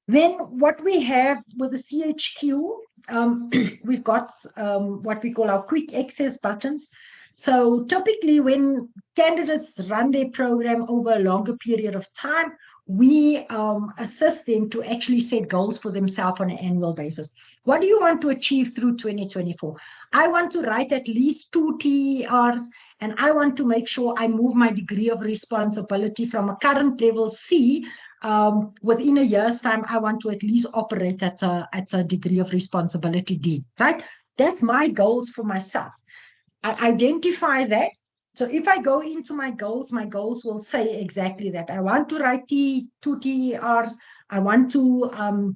Then what we have with the CHQ, we've got what we call our quick access buttons. So typically when candidates run their program over a longer period of time, we assist them to actually set goals for themselves on an annual basis. What do you want to achieve through 2024? I want to write at least 2 TERs, and I want to make sure I move my degree of responsibility from a current level C. Within a year's time, I want to at least operate at a degree of responsibility D, right? That's my goals for myself. I identify that. So if I go into my goals will say exactly that. I want to write 2 TERs. I want to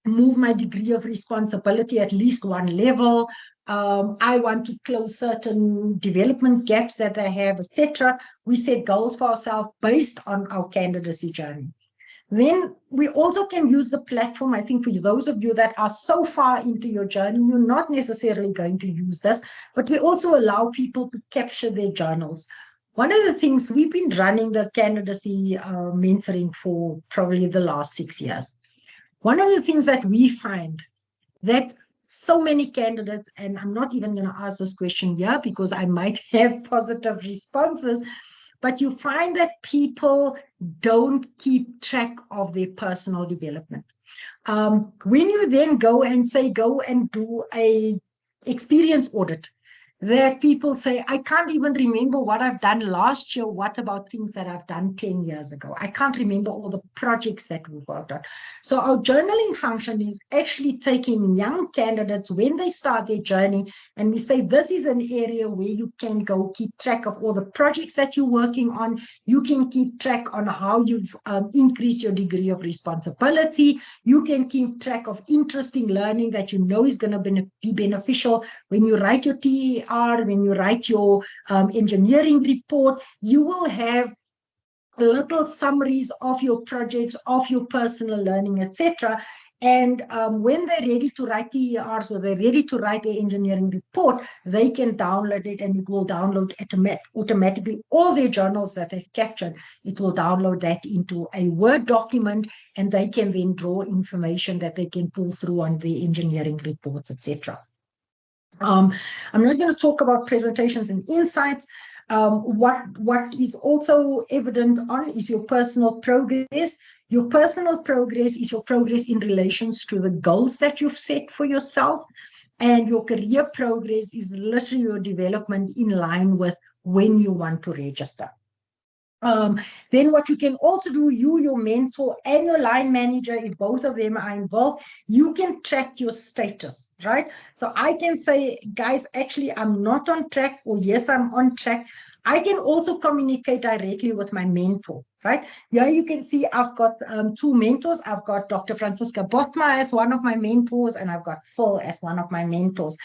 move my degree of responsibility at least one level. I want to close certain development gaps that I have, etc. We set goals for ourselves based on our candidacy journey. Then we also can use the platform. I think for those of you that are so far into your journey, you're not necessarily going to use this, but we also allow people to capture their journals. One of the things, we've been running the candidacy mentoring for probably the last 6 years. One of the things that we find that so many candidates, and I'm not even going to ask this question here because I might have positive responses, but you find that people don't keep track of their personal development. When you then go and do a experience audit, that people say, I can't even remember what I've done last year. What about things that I've done 10 years ago? I can't remember all the projects that we've worked on. So our journaling function is actually taking young candidates when they start their journey, and we say, this is an area where you can go keep track of all the projects that you're working on. You can keep track on how you've increased your degree of responsibility. You can keep track of interesting learning that you know is going to be beneficial when you write your TER, when you write your engineering report. You will have little summaries of your projects, of your personal learning, etc. And when they're ready to write TERs or they're ready to write their engineering report, they can download it, and it will download automatically all their journals that they've captured. It will download that into a Word document, and they can then draw information that they can pull through on the engineering reports, etc. I'm not going to talk about presentations and insights. What is also evident on is your personal progress. Your personal progress is your progress in relations to the goals that you've set for yourself. And your career progress is literally your development in line with when you want to register. Then what you can also do, you, your mentor, and your line manager, if both of them are involved, you can track your status, right? So I can say, guys, actually, I'm not on track, or yes, I'm on track. I can also communicate directly with my mentor, right? Here you can see I've got two mentors. I've got Dr. Francisca Botma as one of my mentors, and I've got Phil as one of my mentors.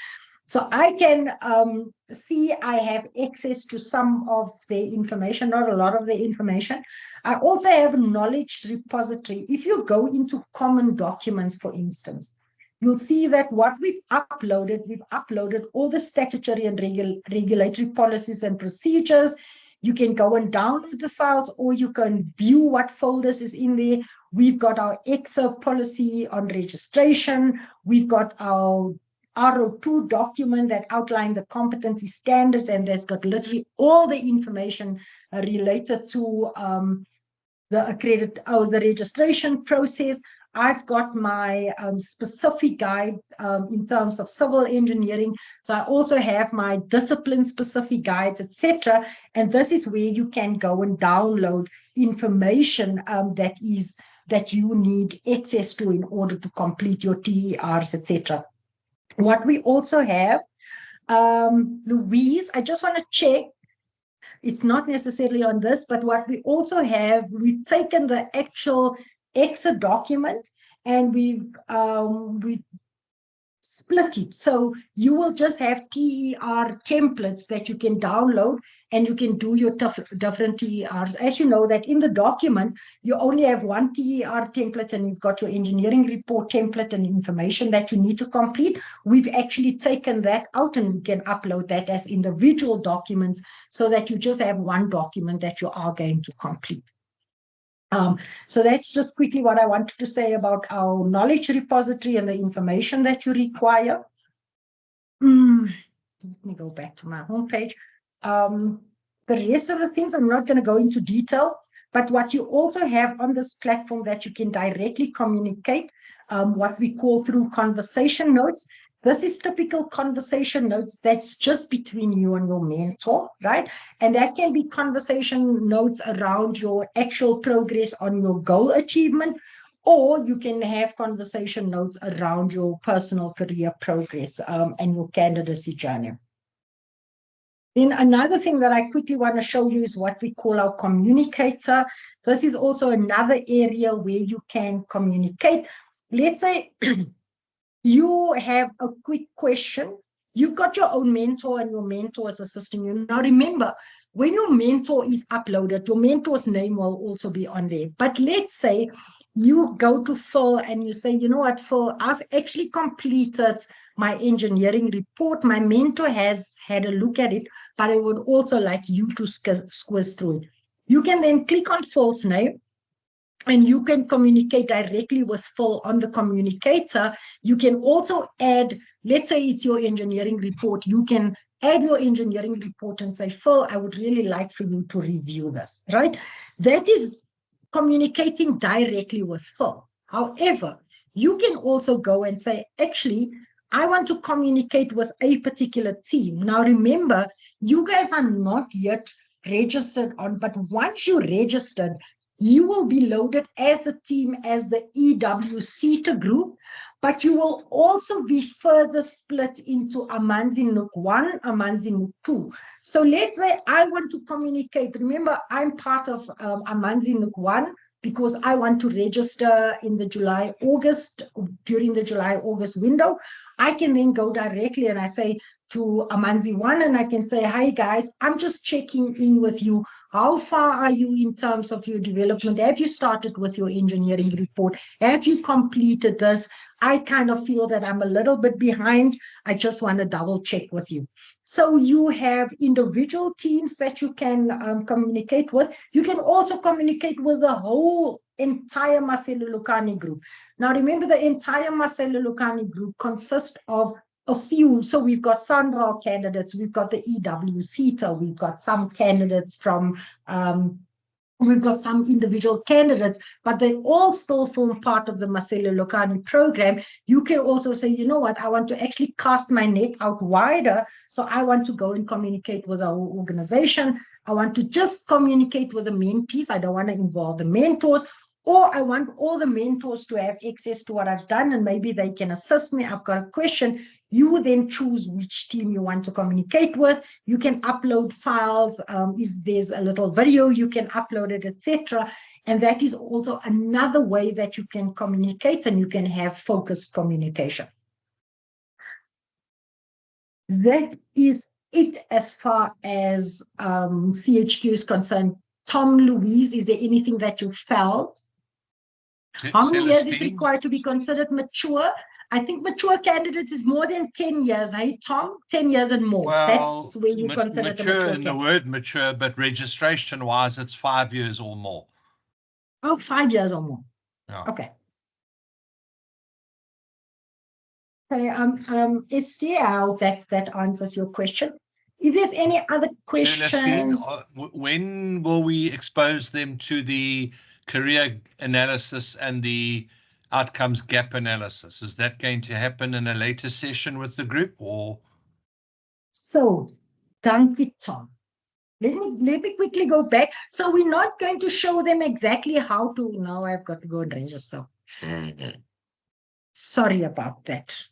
So I can see I have access to some of their information, not a lot of their information. I also have a knowledge repository. If you go into common documents, for instance, you'll see that what we've uploaded all the statutory and regulatory policies and procedures. You can go and download the files, or you can view what folders is in there. We've got our EXA policy on registration. We've got our RO2 document that outlined the competency standards, and that's got literally all the information related to the registration process. I've got my specific guide in terms of civil engineering. So I also have my discipline-specific guides, etc. And this is where you can go and download information that you need access to in order to complete your TERs, etc. What we also have, Louise, I just want to check. It's not necessarily on this, but what we also have, we've taken the actual EXA document and we've split it. So you will just have TER templates that you can download, and you can do your different TERs. As you know, that in the document, you only have one TER template, and you've got your engineering report template and information that you need to complete. We've actually taken that out, and we can upload that as individual documents so that you just have one document that you are going to complete. So that's just quickly what I wanted to say about our knowledge repository and the information that you require. Let me go back to my homepage. The rest of the things I'm not going to go into detail, but what you also have on this platform that you can directly communicate, what we call through conversation notes. This is typical conversation notes that's just between you and your mentor, right? And that can be conversation notes around your actual progress on your goal achievement, or you can have conversation notes around your personal career progress and your candidacy journey. Then another thing that I quickly want to show you is what we call our communicator. This is also another area where you can communicate. Let's say you have a quick question. You've got your own mentor, and your mentor is assisting you. Now remember, when your mentor is uploaded, your mentor's name will also be on there. But let's say you go to Phil and you say, you know what, Phil, I've actually completed my engineering report. My mentor has had a look at it, but I would also like you to squiz through it. You can then click on Phil's name, and you can communicate directly with Phil on the communicator. You can also add, let's say it's your engineering report. You can add your engineering report and say, Phil, I would really like for you to review this, right? That is communicating directly with Phil. However, you can also go and say, actually, I want to communicate with a particular team. Now, remember, you guys are not yet registered on, but once you're registered, you will be loaded as a team as the EWCTA group, but you will also be further split into Amanzi Nook 1, Amanzi Nook 2. So let's say I want to communicate. Remember, I'm part of Amanzi Nook 1 because I want to register in the July-August, during the July-August window. I can then go directly and I say to Amanzi 1, and I can say, hi guys, I'm just checking in with you. How far are you in terms of your development? Have you started with your engineering report? Have you completed this? I kind of feel that I'm a little bit behind. I just want to double check with you. So you have individual teams that you can communicate with. You can also communicate with the whole entire Marcelo Lucani group. Now, remember, the entire Marcelo Lucani group consists of a few. So we've got Sandra candidates, we've got the EWCTA, we've got some candidates from, we've got some individual candidates, but they all still form part of the Marcelo Lucani program. You can also say, you know what, I want to actually cast my net out wider. So I want to go and communicate with our organization. I want to just communicate with the mentees. I don't want to involve the mentors. Or I want all the mentors to have access to what I've done, and maybe they can assist me. I've got a question. You then choose which team you want to communicate with. You can upload files. There's a little video, you can upload it, etc. And that is also another way that you can communicate, and you can have focused communication. That is it as far as CHQ is concerned. Tom, Louise, is there anything that you felt? How many years is required to be considered mature? I think mature candidates is more than 10 years, hey, Tom? 10 years and more. Well, that's where you consider mature, the mature in the word mature, but registration-wise, it's 5 years or more. Oh, 5 years or more. Yeah. Okay. Okay, Estelle, that answers your question. If there's any other questions, when will we expose them to the career analysis and the outcomes gap analysis? Is that going to happen in a later session with the group, or? So, thank you, Tom. Let me quickly go back. So we're not going to show them exactly how to. Now I've got to go and register. Sorry about that.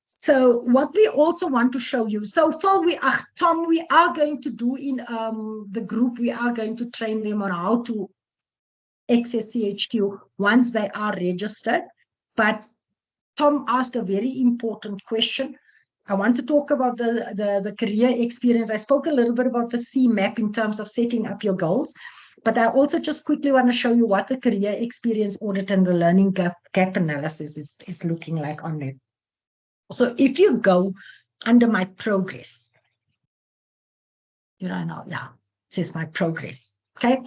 So what we also want to show you, so Phil, Tom, we are going to do in the group, we are going to train them on how to access CHQ once they are registered. But Tom asked a very important question. I want to talk about the career experience. I spoke a little bit about the CMAP in terms of setting up your goals, but I also just quickly want to show you what the career experience audit and the learning gap analysis is looking like on there. So if you go under my progress, you don't know, yeah, it says my progress, okay?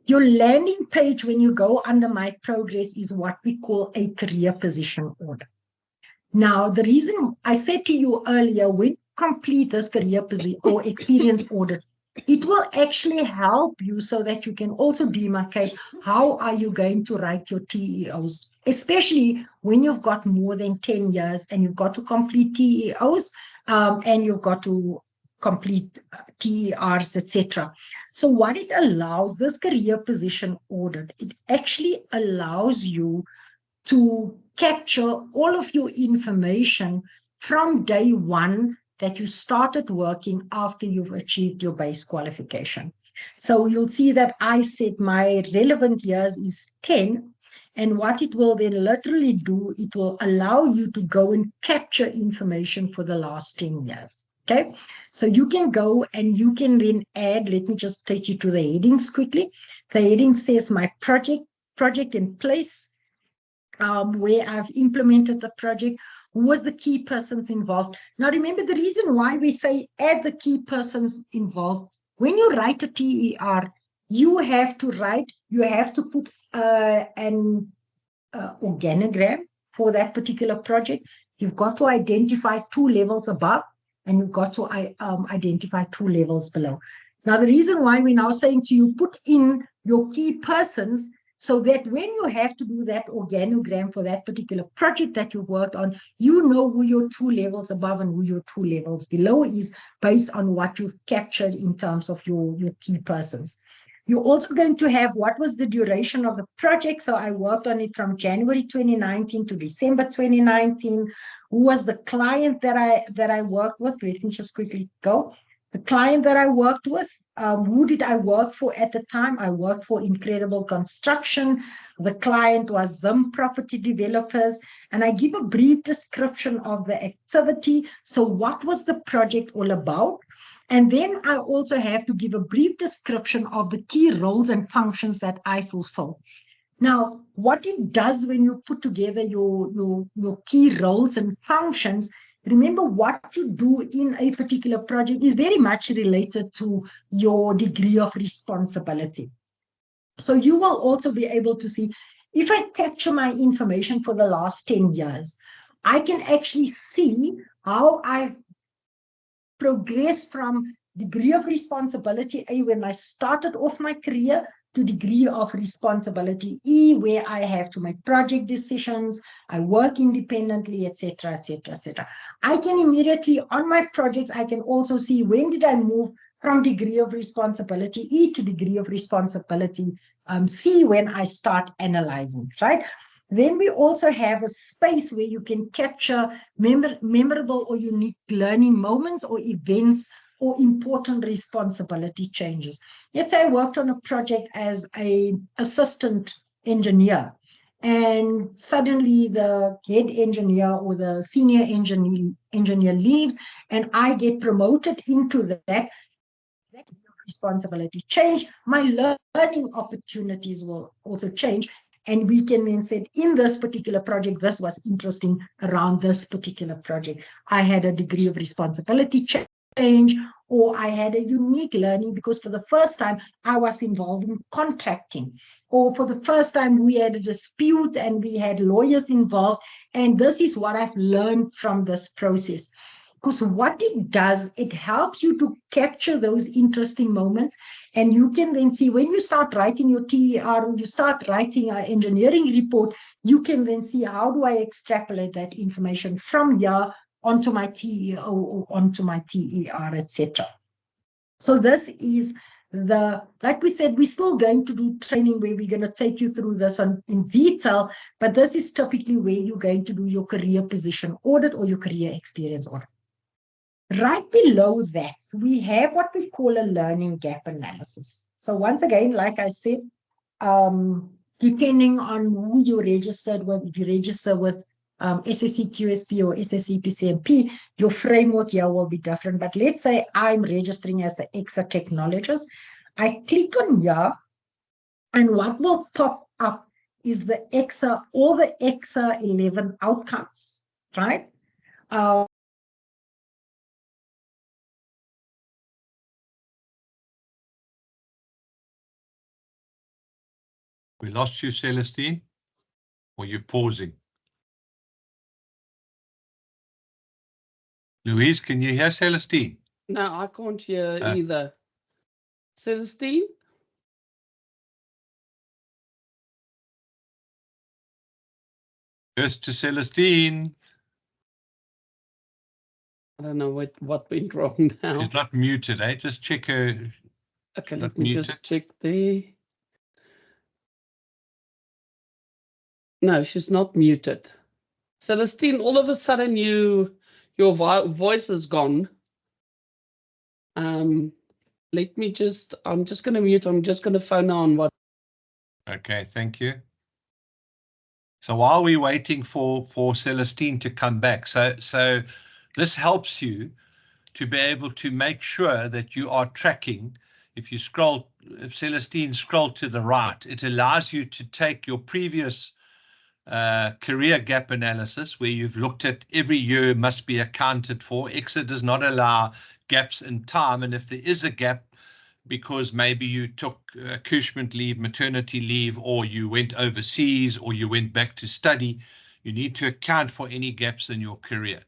Your landing page when you go under my progress is what we call a career position audit. Now, the reason I said to you earlier, when you complete this career position or experience audit, it will actually help you so that you can also demarcate how are you going to write your TEOs, especially when you've got more than 10 years and you've got to complete TEOs and you've got to complete TERs, etc. So what it allows, this career position audit, it actually allows you to capture all of your information from day one that you started working after you've achieved your base qualification. So you'll see that I said my relevant years is 10. And what it will then literally do, it will allow you to go and capture information for the last 10 years. Okay, so you can go and you can then add, let me just take you to the headings quickly. The heading says my project in place, where I've implemented the project, who was the key persons involved. Now, remember the reason why we say add the key persons involved. When you write a TER, you have to put an organogram for that particular project. You've got to identify 2 levels above, and you've got to identify 2 levels below. Now, the reason why we're now saying to you, put in your key persons, so that when you have to do that organogram for that particular project that you've worked on, you know who your 2 levels above and who your 2 levels below is based on what you've captured in terms of your key persons. You're also going to have what was the duration of the project. So I worked on it from January 2019 to December 2019. Who was the client that I worked with? Let me just quickly go. The client that I worked with, who did I work for at the time? I worked for Incredible Construction. The client was Zim Property Developers. And I give a brief description of the activity. So what was the project all about? And then I also have to give a brief description of the key roles and functions that I fulfill. Now, what it does when you put together your key roles and functions, remember what you do in a particular project is very much related to your degree of responsibility. So you will also be able to see, if I capture my information for the last 10 years, I can actually see how I've progressed from degree of responsibility A, when I started off my career, to degree of responsibility E, where I have to make project decisions, I work independently, etc., etc., etc. I can immediately, on my projects, I can also see when did I move from degree of responsibility E to degree of responsibility C when I start analyzing, right? Then we also have a space where you can capture memorable or unique learning moments or events or important responsibility changes. Let's say I worked on a project as an assistant engineer, and suddenly the head engineer or the senior engineer leaves, and I get promoted into that responsibility change. My learning opportunities will also change, and we can then say, in this particular project, this was interesting around this particular project. I had a degree of responsibility change, or I had a unique learning because for the first time I was involved in contracting, or for the first time we had a dispute and we had lawyers involved, and this is what I've learned from this process. Because what it does, it helps you to capture those interesting moments. And you can then see when you start writing your TER, you start writing an engineering report, you can then see, how do I extrapolate that information from here onto my TEO or onto my TER, etc. So this is like we said, we're still going to do training where we're going to take you through this in detail, but this is typically where you're going to do your career position audit or your career experience audit. Right below that, we have what we call a learning gap analysis. So once again, like I said, depending on who you registered with, if you register with SSC QSP or SSC PCMP, your framework here will be different. But let's say I'm registering as an EXA technologist. I click on here, and what will pop up is the EXA, all the EXA 11 outcomes, right? We lost you, Celestine, or you pausing? Louise, can you hear Celestine? No, I can't hear either. Celestine? First to Celestine. I don't know what went wrong now. She's not muted, eh? Just check her. Okay, let me just check there. No, she's not muted. Celestine, all of a sudden your voice is gone. Let me just, I'm just going to mute. I'm just going to phone on what. Okay, thank you. So while we're waiting for Celestine to come back, so this helps you to be able to make sure that you are tracking. If Celestine scrolled to the right, it allows you to take your previous career gap analysis, where you've looked at every year must be accounted for. EXA does not allow gaps in time, and if there is a gap because maybe you took accouchement leave, maternity leave, or you went overseas, or you went back to study, you need to account for any gaps in your career.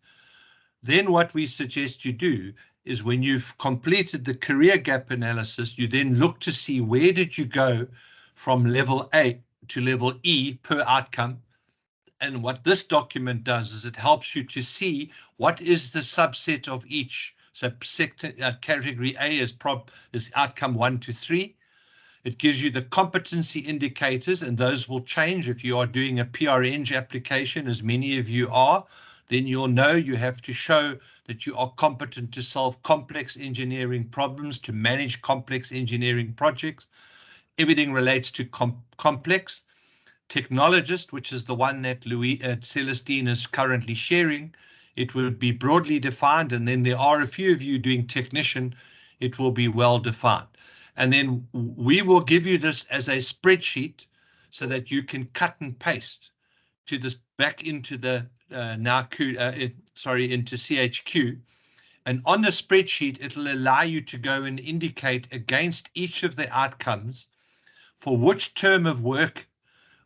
Then what we suggest you do is, when you've completed the career gap analysis, you then look to see where did you go from level A to level E per outcome. And what this document does is it helps you to see what is the subset of each. So category A is outcome 1 to 3. It gives you the competency indicators, and those will change if you are doing a PRNG application, as many of you are. Then you'll know you have to show that you are competent to solve complex engineering problems, to manage complex engineering projects. Everything relates to complex. Technologist, which is the one that Celestine is currently sharing, it would be broadly defined, and then there are a few of you doing technician, it will be well defined. And then we will give you this as a spreadsheet so that you can cut and paste to this back into the into CHQ. And on the spreadsheet, it'll allow you to go and indicate against each of the outcomes for which term of work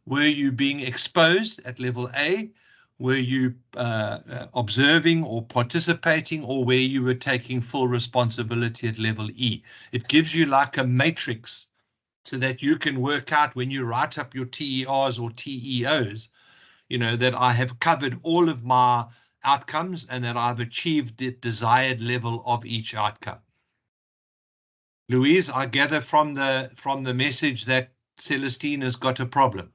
were you being exposed at level A, were you observing or participating, or where you were taking full responsibility at level E. It gives you like a matrix so that you can work out when you write up your TERs or TEOs, you know, that I have covered all of my outcomes and that I've achieved the desired level of each outcome. Louise, I gather from the message that Celestine has got a problem.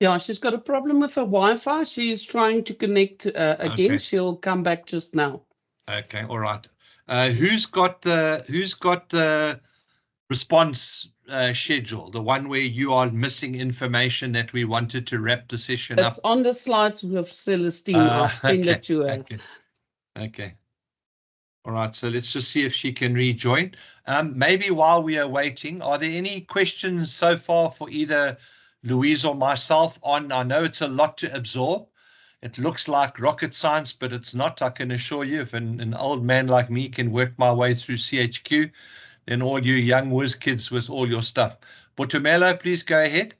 Yeah, she's got a problem with her Wi-Fi. She's trying to connect again. Okay. She'll come back just now. Okay, all right. Who's got the response schedule, the one where you are missing information that we wanted to wrap the session It's up? on the slides with Celestine. I'll send Okay, it to her. okay. All right, so let's just see if she can rejoin. Maybe while we are waiting, are there any questions so far for either Louise or myself on? I know it's a lot to absorb. It looks like rocket science, but it's not. I can assure you, if an old man like me can work my way through CHQ, then all you young whiz kids with all your stuff. Botumelo, please go ahead.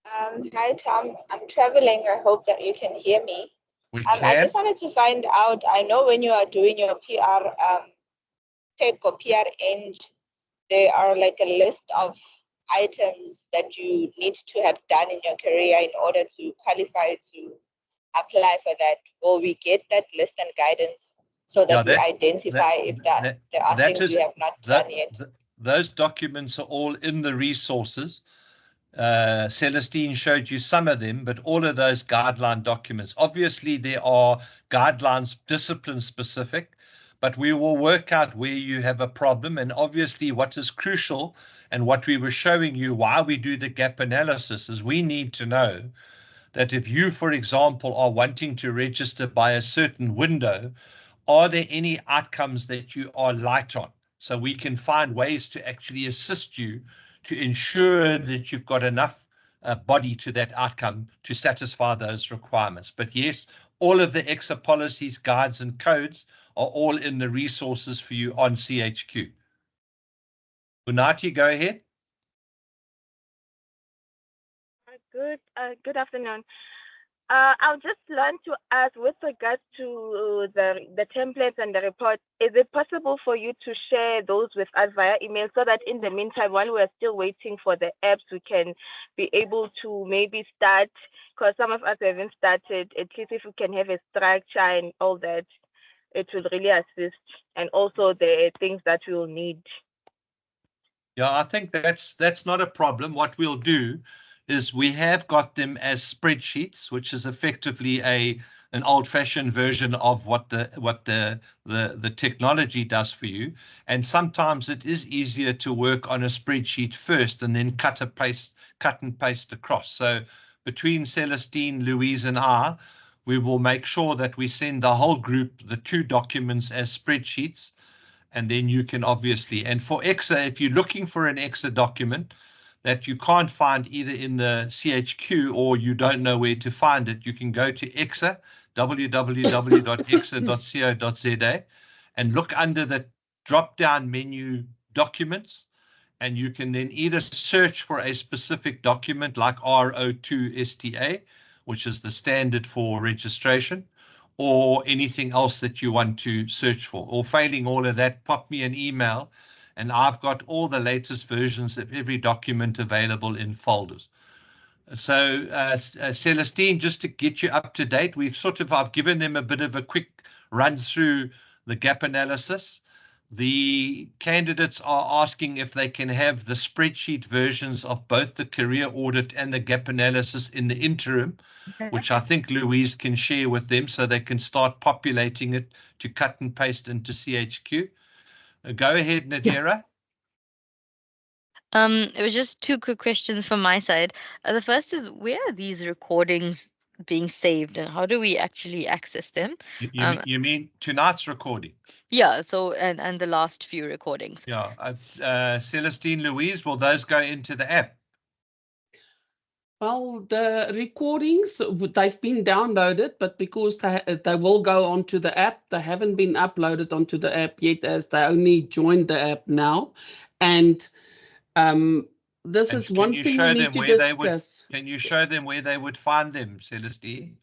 Hi, Tom. I'm traveling. I hope that you can hear me. We I can. just wanted to find out, I know when you are doing your PR tech or PR eng, there are like a list of items that you need to have done in your career in order to qualify to apply for that. Will we get that list and guidance so that we identify if there are things we have not done yet? Those documents are all in the resources. Celestine showed you some of them, but all of those guideline documents, obviously there are guidelines discipline specific, but we will work out where you have a problem. And obviously what is crucial and what we were showing you why we do the gap analysis is we need to know that if you, for example, are wanting to register by a certain window, are there any outcomes that you are light on? So we can find ways to actually assist you to ensure that you've got enough body to that outcome to satisfy those requirements. But yes, all of the EXA policies, guides, and codes are all in the resources for you on CHQ. Unati, go ahead. Good afternoon. I'll just learn to ask with regards to the templates and the report, is it possible for you to share those with us via email so that in the meantime, while we're still waiting for the apps, we can be able to maybe start, because some of us haven't started, at least if we can have a structure and all that, it will really assist. And also the things that we will need. Yeah, I think that's not a problem. What we'll do is we have got them as spreadsheets, which is effectively an old-fashioned version of what the technology does for you. And sometimes it is easier to work on a spreadsheet first and then cut and paste across. So between Celestine, Louise, and I, we will make sure that we send the whole group the 2 documents as spreadsheets. And then you can obviously, and for EXA, if you're looking for an EXA document that you can't find either in the CHQ or you don't know where to find it, you can go to EXA, www.exa.co.za, and look under the drop-down menu documents, and you can then either search for a specific document like RO2 STA, which is the standard for registration, or anything else that you want to search for. Or failing all of that, pop me an email, and I've got all the latest versions of every document available in folders. So Celestine, just to get you up to date, I've given them a bit of a quick run through the gap analysis. The candidates are asking if they can have the spreadsheet versions of both the career audit and the gap analysis in the interim, which I think Louise can share with them so they can start populating it to cut and paste into CHQ. Go ahead, Najera. It was just 2 quick questions from my side. The first is, where are these recordings being saved and how do we actually access them? You mean tonight's recording? Yeah, so and the last few recordings. Yeah, Celestine, Louise, will those go into the app? Well, the recordings, they've been downloaded, but because they will go onto the app, they haven't been uploaded onto the app yet, as they only joined the app now. And this is one thing we need to discuss. Can you show them where they would find them, Celestine?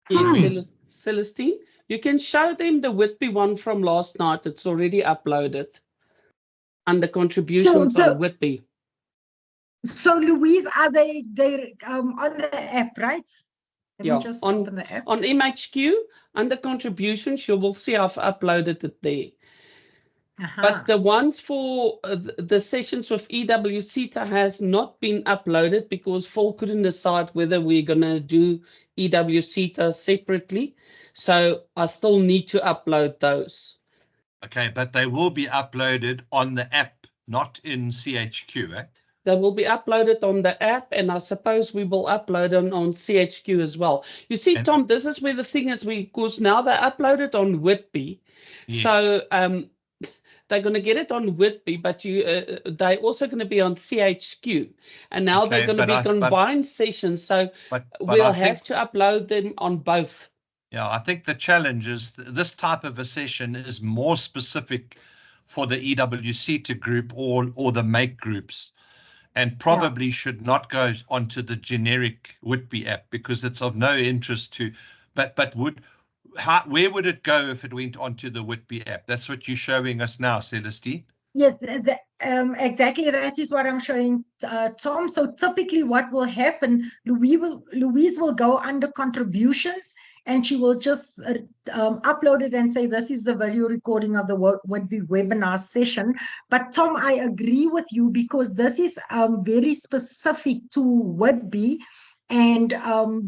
Yes, Celestine, you can show them the Whitby one from last night. It's already uploaded. And the contributions on Whitby. So Louise, are they on the app, right? Yeah, on MHQ, under contributions, you will see I've uploaded it there. But the ones for the sessions with EWCETA has not been uploaded because Phil couldn't decide whether we're going to do EWCETA separately. So I still need to upload those. Okay, but they will be uploaded on the app, not in CHQ, eh? They will be uploaded on the app, and I suppose we will upload them on CHQ as well. You see, And- Tom, this is where the thing is, because now they're uploaded on Whitby. Yes. So they're going to get it on Whitby, but they're also going to be on CHQ. And now they're going to be combined sessions, so we'll have to upload them on both. Yeah, I think the challenge is this type of a session is more specific for the EWCETA group or the MAKE groups, and probably should not go onto the generic Whitby app because it's of no interest to, but where would it go if it went onto the Whitby app? That's what you're showing us now, Celestine. Yes, exactly. That is what I'm showing, Tom. So typically what will happen, Louise will go under contributions and she will just upload it and say, this is the video recording of the Whitby webinar session. But Tom, I agree with you because this is very specific to Whitby. And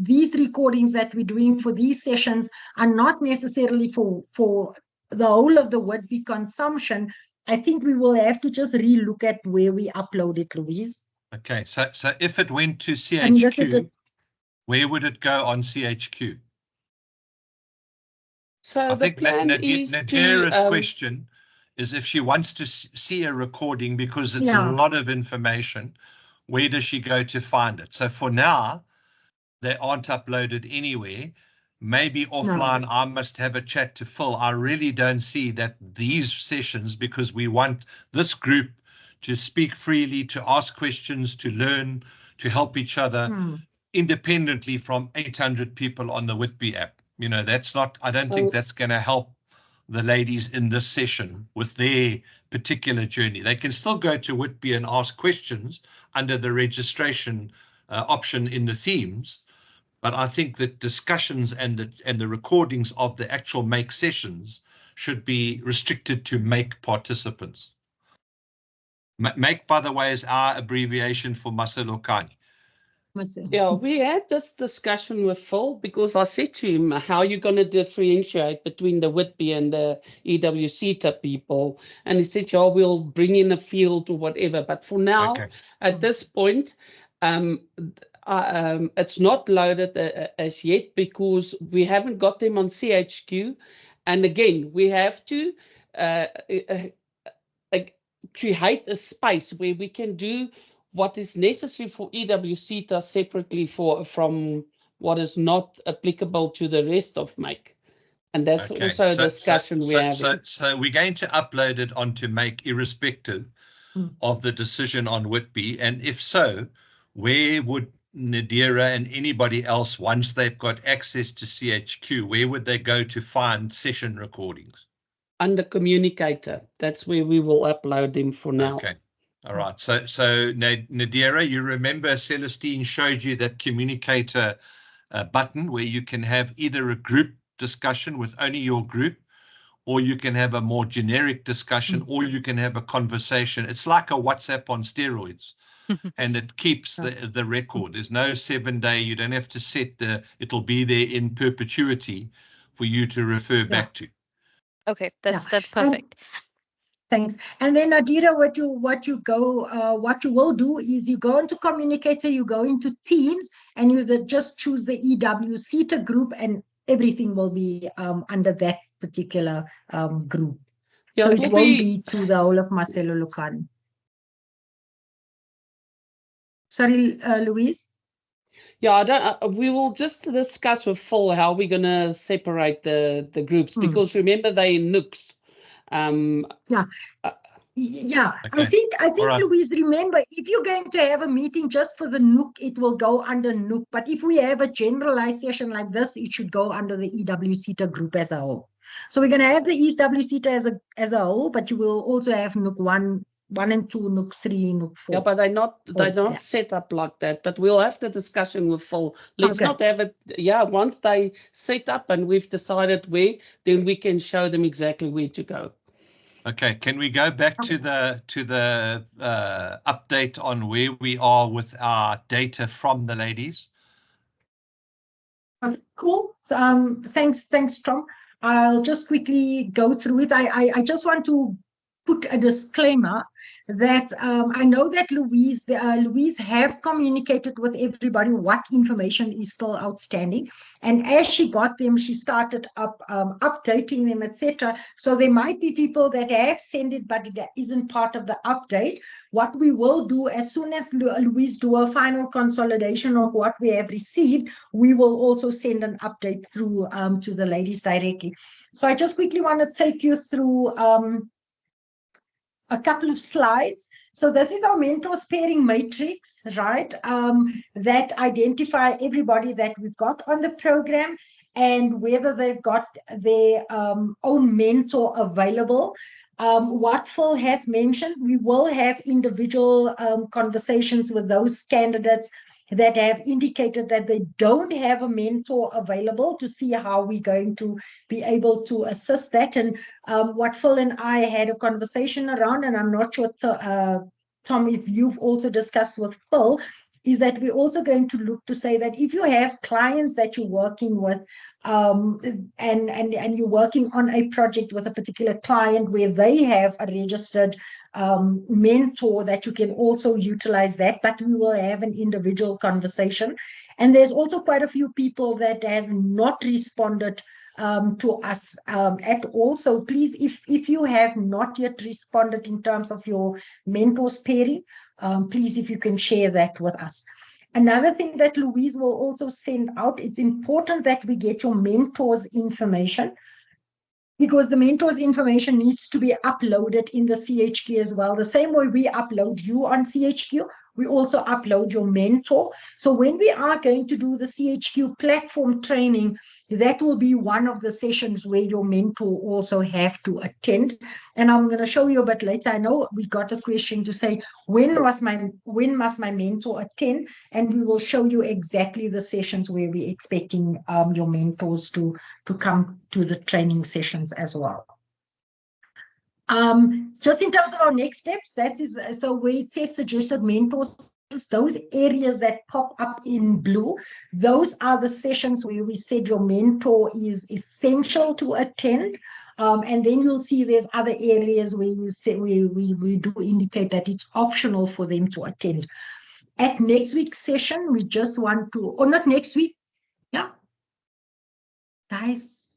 these recordings that we're doing for these sessions are not necessarily for the whole of the Whitby consumption. I think we will have to just re-look at where we upload it, Louise. Okay, so if it went to CHQ, where would it go on CHQ? So I think Nadira's to, question is if she wants to see a recording because it's a lot of information, where does she go to find it? So for now, they aren't uploaded anywhere. Maybe offline, I must have a chat to Phil. I really don't see that these sessions, because we want this group to speak freely, to ask questions, to learn, to help each other independently from 800 people on the Whitby app. You know, that's not, I don't think that's going to help the ladies in this session with their particular journey. They can still go to Whitby and ask questions under the registration option in the themes. But I think that discussions and the recordings of the actual MAKE sessions should be restricted to MAKE participants. MAKE, by the way, is our abbreviation for Maselokane. Yeah, we had this discussion with Phil because I said to him, how are you going to differentiate between the Whitby and the EWCETA people? And he said, yeah, we'll bring in a field or whatever. But for now, at this point, it's not loaded as yet because we haven't got them on CHQ. And again, we have to create a space where we can do what is necessary for EWCETA separately from what is not applicable to the rest of MAKE. And that's also a discussion we're having. So we're going to upload it onto MAKE irrespective of the decision on Whitby. And if so, where would Nadira and anybody else, once they've got access to CHQ, where would they go to find session recordings? Under Communicator. That's where we will upload them for now. Okay. All right. So Nadira, you remember Celestine showed you that Communicator button where you can have either a group discussion with only your group, or you can have a more generic discussion, or you can have a conversation. It's like a WhatsApp on steroids. And it keeps the record. There's no 7-day. You don't have to set it'll be there in perpetuity for you to refer back to. Okay, that's perfect. Thanks. And then Nadira, what you will do is you go into Communicator, you go into Teams, and you just choose the EWCETA group, and everything will be under that particular group. So it won't be to the whole of Maselokane. Sorry, Louise? Yeah, we will just discuss with Phil how we're going to separate the groups, because remember they're in nooks. Okay. I think Louise, remember, if you're going to have a meeting just for the Nook, it will go under Nook. But if we have a generalized session like this, it should go under the EWCETA group as a whole. So we're going to have the EWCETA as a whole, but you will also have Nook 1 and 2, Nook 3, Nook 4. Yeah, but they're not set up like that. But we'll have the discussion with Phil. Let's not have it. Yeah, once they set up and we've decided where, then we can show them exactly where to go. Okay, can we go back to the update on where we are with our data from the ladies? Cool. Thanks, Tom. I'll just quickly go through it. I just want to put a disclaimer that I know that Louise have communicated with everybody what information is still outstanding, and as she got them, she started updating them, etc. So there might be people that have sent it, but it isn't part of the update. What we will do as soon as Louise do a final consolidation of what we have received, we will also send an update through to the ladies directly. So I just quickly want to take you through a couple of slides. So this is our mentors pairing matrix, right? That identify everybody that we've got on the program and whether they've got their own mentor available. What Phil has mentioned, we will have individual conversations with those candidates that have indicated that they don't have a mentor available to see how we're going to be able to assist that. And what Phil and I had a conversation around, and I'm not sure, Tom, if you've also discussed with Phil, is that we're also going to look to say that if you have clients that you're working with and you're working on a project with a particular client where they have a registered mentor, that you can also utilize that, but we will have an individual conversation. And there's also quite a few people that has not responded to us at all. So please, if you have not yet responded in terms of your mentors pairing, please, if you can share that with us. Another thing that Louise will also send out, it's important that we get your mentors information, because the mentors information needs to be uploaded in the CHQ as well. The same way we upload you on CHQ, we also upload your mentor. So when we are going to do the CHQ platform training, that will be one of the sessions where your mentor also have to attend. And I'm going to show you a bit later. I know we got a question to say, when must my mentor attend? And we will show you exactly the sessions where we're expecting your mentors to come to the training sessions as well. Just in terms of our next steps, that is, so where it says suggested mentors, those areas that pop up in blue, those are the sessions where we said your mentor is essential to attend. And then you'll see there's other areas where we say we do indicate that it's optional for them to attend. At next week's session, we just want to, or not next week, yeah, guys,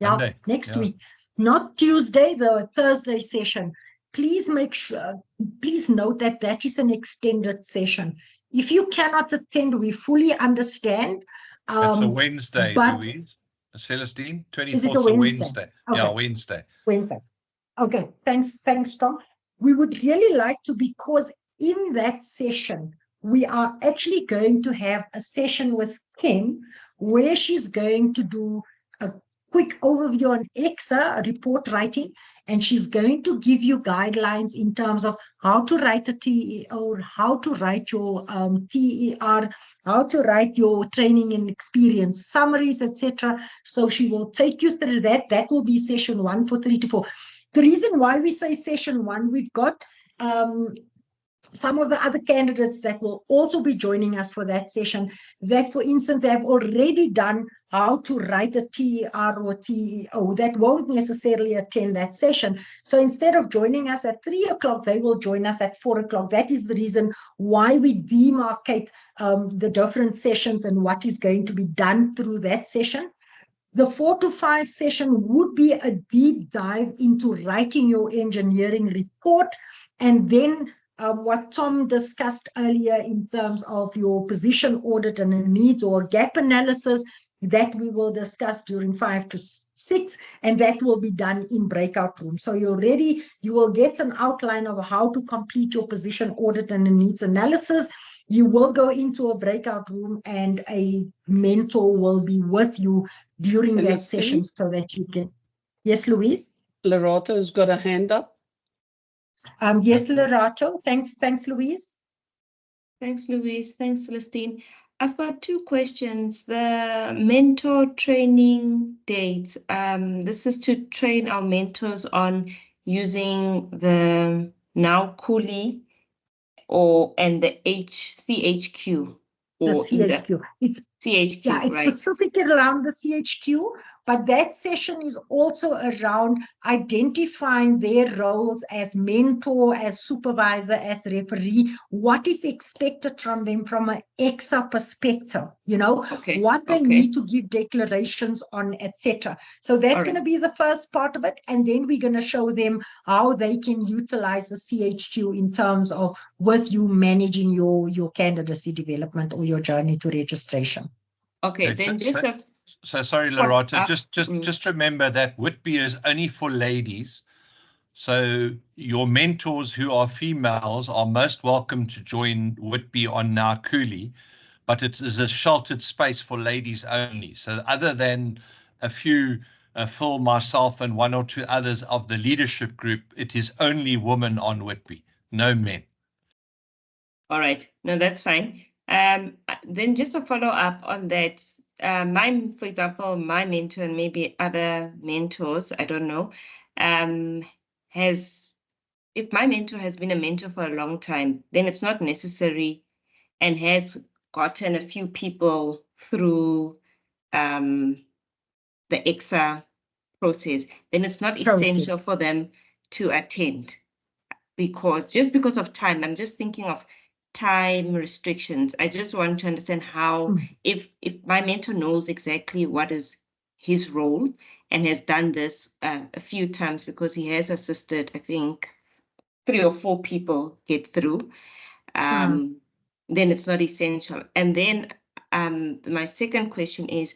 yeah, Monday, next yeah. week, not Tuesday, the Thursday session. Please make sure, please note that that is an extended session. If you cannot attend, we fully understand. That's a Wednesday, but Louise. Celestine, 24th is it a Wednesday? Okay. Yeah, Wednesday. Wednesday. Okay, thanks, Tom. We would really like to, because in that session, we are actually going to have a session with Kim where she's going to do a quick overview on EXA report writing, and she's going to give you guidelines in terms of how to write a TEO, how to write your TER, how to write your training and experience summaries, etc. So she will take you through that. That will be session 1 for 3 to 4. The reason why we say session 1, we've got some of the other candidates that will also be joining us for that session that, for instance, have already done how to write a TER or TEO that won't necessarily attend that session. So instead of joining us at 3 o'clock, they will join us at 4 o'clock. That is the reason why we demarcate the different sessions and what is going to be done through that session. The 4 to 5 session would be a deep dive into writing your engineering report, and then what Tom discussed earlier in terms of your position audit and a needs or gap analysis, that we will discuss during 5 to 6, and that will be done in breakout rooms. So you will get an outline of how to complete your position audit and a needs analysis. You will go into a breakout room and a mentor will be with you during that session so that you can. Yes, Louise? Lerato has got a hand up. Yes, Lerato. Thanks, Louise. Thanks, Louise. Thanks, Celestine. I've got 2 questions. The mentor training dates. This is to train our mentors on using the now Kuli and the CHQ The or in the CHQ. It's CHQ, Yeah, it's right? specifically around the CHQ, but that session is also around identifying their roles as mentor, as supervisor, as referee, what is expected from them from an EXA perspective, Okay. what they Okay. need to give declarations on, etc. So that's All going to right. be the first part of it. And then we're going to show them how they can utilize the CHQ in terms of with you managing your candidacy development or your journey to registration. Okay, then just a So sorry, Loretta, just remember that Whitby is only for ladies. So your mentors who are females are most welcome to join Whitby on Now Cooley, but it is a sheltered space for ladies only. So other than a few, Phil, myself, and one or two others of the leadership group, it is only women on Whitby, no men. All right, no, that's fine. Then just a follow up on that. For example, my mentor and maybe other mentors, I don't know, if my mentor has been a mentor for a long time, then it's not necessary and has gotten a few people through the EXA process, then it's not essential for them to attend because of time. I'm just thinking of time restrictions. I just want to understand how, if my mentor knows exactly what is his role and has done this a few times because he has assisted, I think, 3 or 4 people get through, then it's not essential. And then my second question is,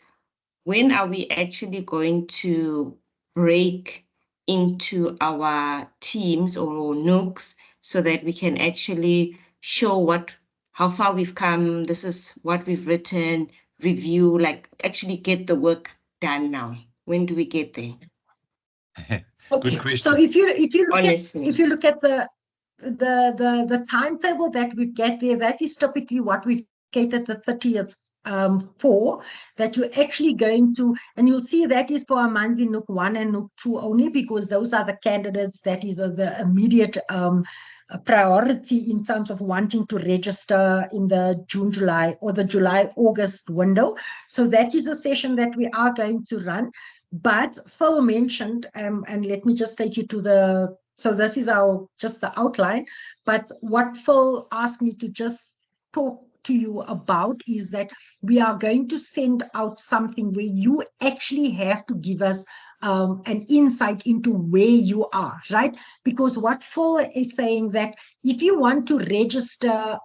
when are we actually going to break into our teams or nooks so that we can actually show how far we've come, this is what we've written, review, like actually get the work done now? When do we get there? Okay. Good question. So if you Honestly. look at the timetable that we get there, that is typically what we've catered the 30th for, that you're actually going to, and you'll see that is for Amanzi Nook 1 and Nook 2 only, because those are the candidates that is the immediate priority in terms of wanting to register in the June, July, or the July, August window. So that is a session that we are going to run. But Phil mentioned, and let me just take you to so this is just the outline, but what Phil asked me to just talk to you about is that we are going to send out something where you actually have to give us an insight into where you are, right? Because what Phil is saying that if you want to register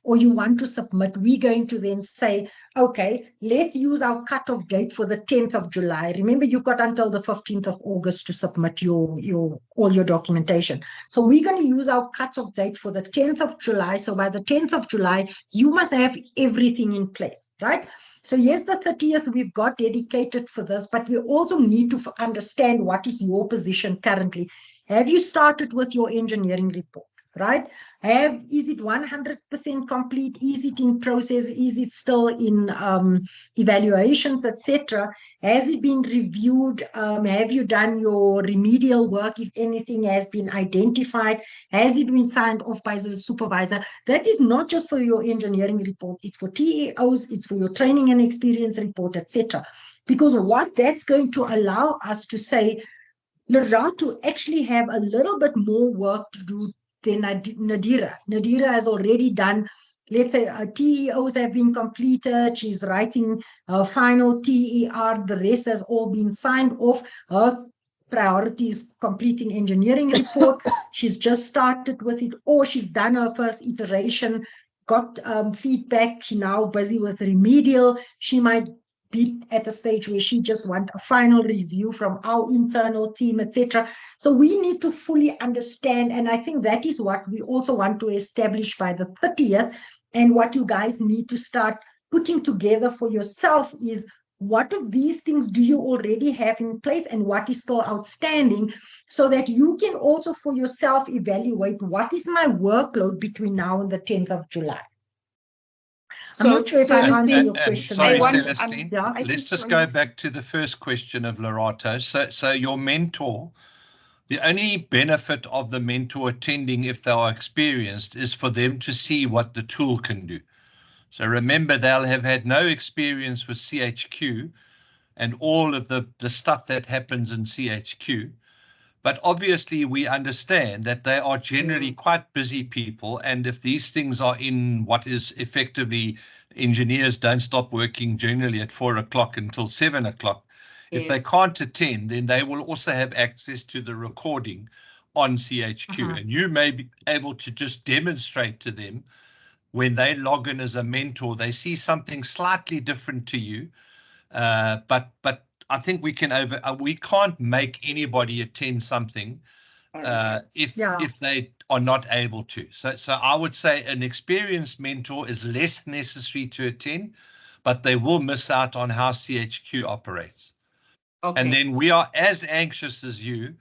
or you want to submit, we're going to then say, okay, let's use our cutoff date for the 10th of July. Remember, you've got until the 15th of August to submit all your documentation. So we're going to use our cutoff date for the 10th of July. So by the 10th of July, you must have everything in place, right? So yes, the 30th we've got dedicated for this, but we also need to understand what is your position currently. Have you started with your engineering report, right? Is it 100% complete? Is it in process? Is it still in evaluations, etc.? Has it been reviewed? Have you done your remedial work? If anything has been identified, has it been signed off by the supervisor? That is not just for your engineering report. It's for TEOs, it's for your training and experience report, etc. Because what that's going to allow us to say, Laura, to actually have a little bit more work to do than Nadira. Nadira has already done, let's say, TEOs have been completed. She's writing her final TER. The rest has all been signed off. Her priority is completing engineering report. She's just started with it, or she's done her first iteration, got feedback. She's now busy with remedial. She might be at a stage where she just wants a final review from our internal team, etc. So we need to fully understand, and I think that is what we also want to establish by the 30th, and what you guys need to start putting together for yourself is, what of these things do you already have in place and what is still outstanding, so that you can also for yourself evaluate what is my workload between now and the 10th of July. I'm not sure if I answered your question. Sorry, Celestine. Let's just go back to the first question of Lorato. So your mentor, The only benefit of the mentor attending, if they are experienced, is for them to see what the tool can do. So remember, they'll have had no experience with CHQ and all of the stuff that happens in CHQ. But obviously, we understand that they are generally quite busy people. And if these things are in what is effectively, engineers don't stop working generally at 4 o'clock until 7 o'clock. If they can't attend, then they will also have access to the recording on CHQ. And you may be able to just demonstrate to them when they log in as a mentor, they see something slightly different to you. But I think we can't make anybody attend something if they are not able to. So I would say an experienced mentor is less necessary to attend, but they will miss out on how CHQ operates. And then we are as anxious as you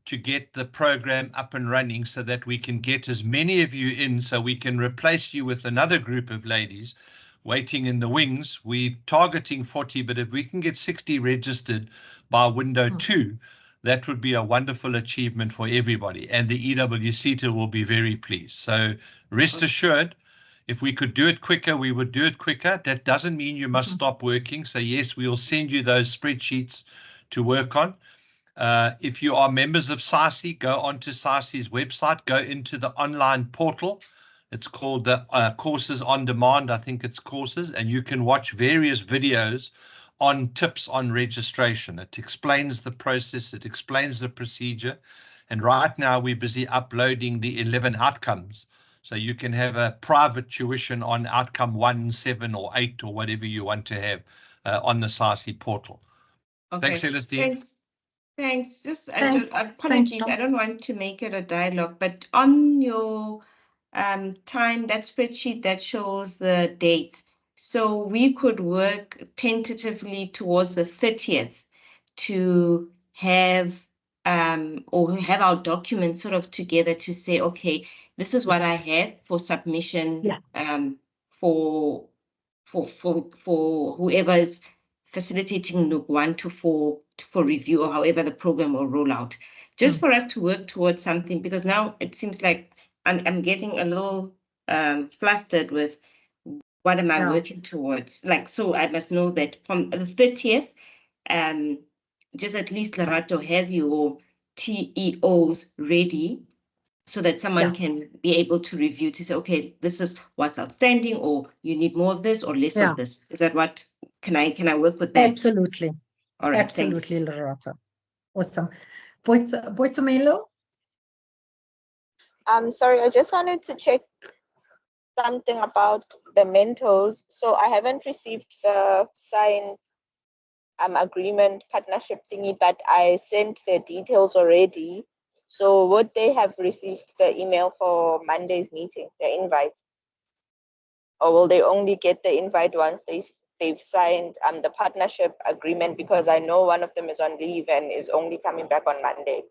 to get the program up and running so that we can get as many of you in, so we can replace you with another group of ladies waiting in the wings. We're targeting 40, but if we can get 60 registered by window 2, that would be a wonderful achievement for everybody. And the EWC will be very pleased. So rest assured, if we could do it quicker, we would do it quicker. That doesn't mean you must stop working. So yes, we will send you those spreadsheets to work on. If you are members of SASI, go onto SASI's website, go into the online portal. It's called the Courses on Demand, I think it's Courses, and you can watch various videos on tips on registration. It explains the process, it explains the procedure, and right now we're busy uploading the 11 outcomes. So you can have a private tuition on outcome 1, 7, or 8, or whatever you want to have on the SASI portal. Thanks, Celestine. Thanks. Just apologies. I don't want to make it a dialogue, but on your time, that spreadsheet that shows the dates, so we could work tentatively towards the 30th to have or have our documents sort of together to say, okay, this is what I have for submission for whoever's facilitating NUC 1 to 4 for review, or however the program will roll out, just for us to work towards something, because now it seems like I'm getting a little flustered with what am I working towards. Like, so I must know that from the 30th, just at least Lerato have your TEOs ready, so that someone can be able to review to say, okay, this is what's outstanding, or you need more of this or less of this. Is that what, can I work with that? Absolutely. All right, Absolutely, thanks. Lerato. Awesome. Boitumelo? Sorry, I just wanted to check something about the mentors. So I haven't received the signed agreement partnership thingy, but I sent the details already. So would they have received the email for Monday's meeting, the invite? Or will they only get the invite once they've signed the partnership agreement? Because I know one of them is on leave and is only coming back on Monday.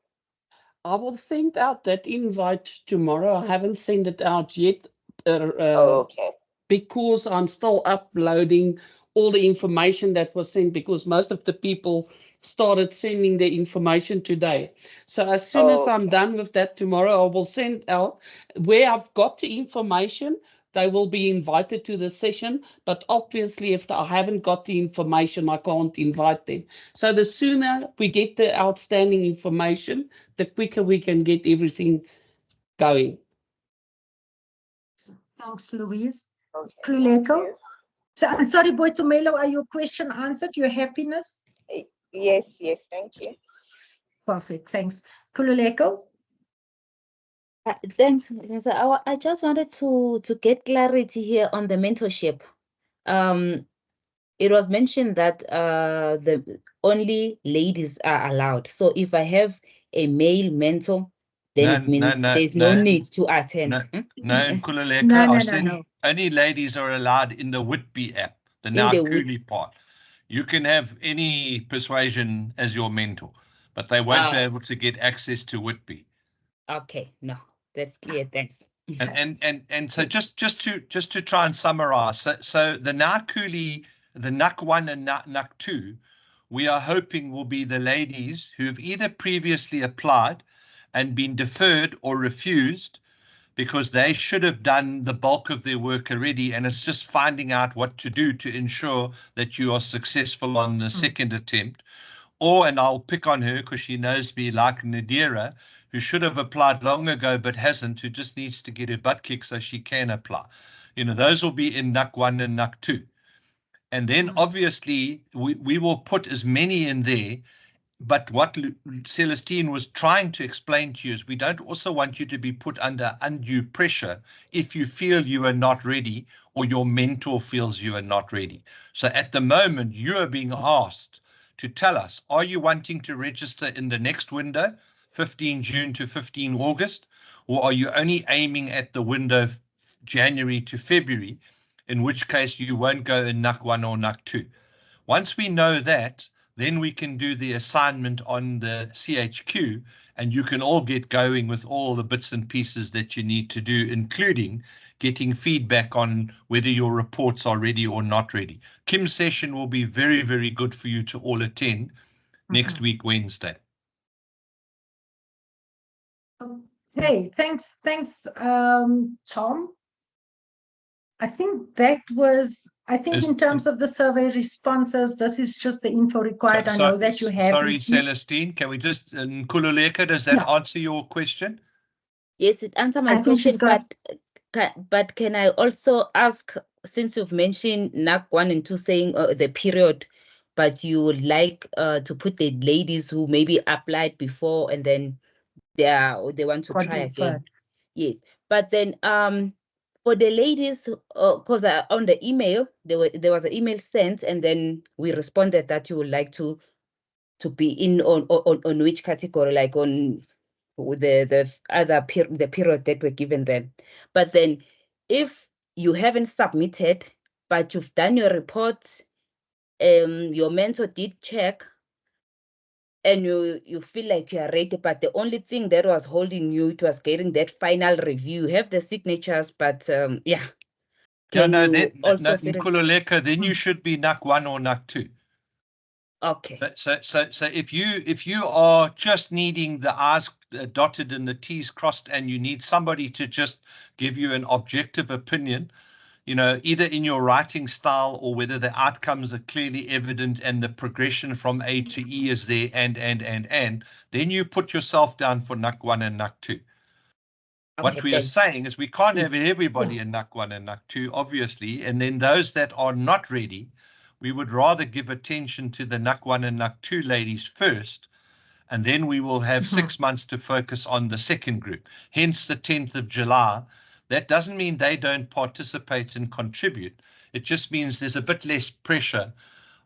I will send out that invite tomorrow. I haven't sent it out yet. Okay. Because I'm still uploading all the information that was sent, because most of the people started sending the information today. So as soon as I'm done with that tomorrow, I will send out where I've got the information. They will be invited to the session, but obviously if I haven't got the information, I can't invite them. So the sooner we get the outstanding information, the quicker we can get everything going. Thanks, Louise. Okay. Kruleko? So, I'm sorry, Boitumelo, are your question answered? Your happiness? Yes, thank you. Perfect, thanks. Kululeko? Thanks. So I just wanted to get clarity here on the mentorship. It was mentioned that the only ladies are allowed. So if I have a male mentor, then it means there's no need to attend. No, in Kululeko, only ladies are allowed in the Whitby app, the Now Cooley part. You can have any persuasion as your mentor, but they won't be able to get access to Whitby. Okay, no, that's clear. Thanks. And so just to try and summarize, so the Now Cooley, the NUC 1 and NUC 2, we are hoping will be the ladies who have either previously applied and been deferred or refused because they should have done the bulk of their work already, and it's just finding out what to do to ensure that you are successful on the second attempt. Or, and I'll pick on her because she knows me, like Nadira, who should have applied long ago but hasn't, who just needs to get her butt kicked so she can apply. You know, those will be in NUC 1 and NUC 2. And then obviously we will put as many in there. But what Celestine was trying to explain to you is we don't also want you to be put under undue pressure if you feel you are not ready or your mentor feels you are not ready. So at the moment, you are being asked to tell us, are you wanting to register in the next window, 15 June to 15 August, or are you only aiming at the window January to February, in which case you won't go in NUC 1 or NUC 2. Once we know that, then we can do the assignment on the CHQ, and you can all get going with all the bits and pieces that you need to do, including getting feedback on whether your reports are ready or not ready. Kim's session will be very, very good for you to all attend next week, Wednesday. Hey, thanks, Tom. I think that was, in terms of the survey responses, this is just the info required. I know that you have received. Celestine, can we just, Nkululeko, does that answer your question? Yes, it answered my question, but can I also ask, since you've mentioned NUC 1 and 2 saying the period, but you would like to put the ladies who maybe applied before and then they want to try again. Yes, but then for the ladies, because on the email there was an email sent, and then we responded that you would like to be in on which category, like on the other the period that were given them. But then if you haven't submitted but you've done your report, your mentor did check and you feel like you are ready, but the only thing that was holding you, it was getting that final review. You have the signatures, but yeah. Nkululeko, then you should be NUC 1 or NUC 2. Okay. So if you are just needing the I's dotted and the T's crossed, and you need somebody to just give you an objective opinion, you know, either in your writing style or whether the outcomes are clearly evident and the progression from A to E is there, and then you put yourself down for NUC 1 and NUC 2. What we are saying is we can't have everybody in NUC 1 and NUC 2, obviously, and then those that are not ready, we would rather give attention to the NUC 1 and NUC 2 ladies first, and then we will have 6 months to focus on the second group. Hence the 10th of July. That doesn't mean they don't participate and contribute. It just means there's a bit less pressure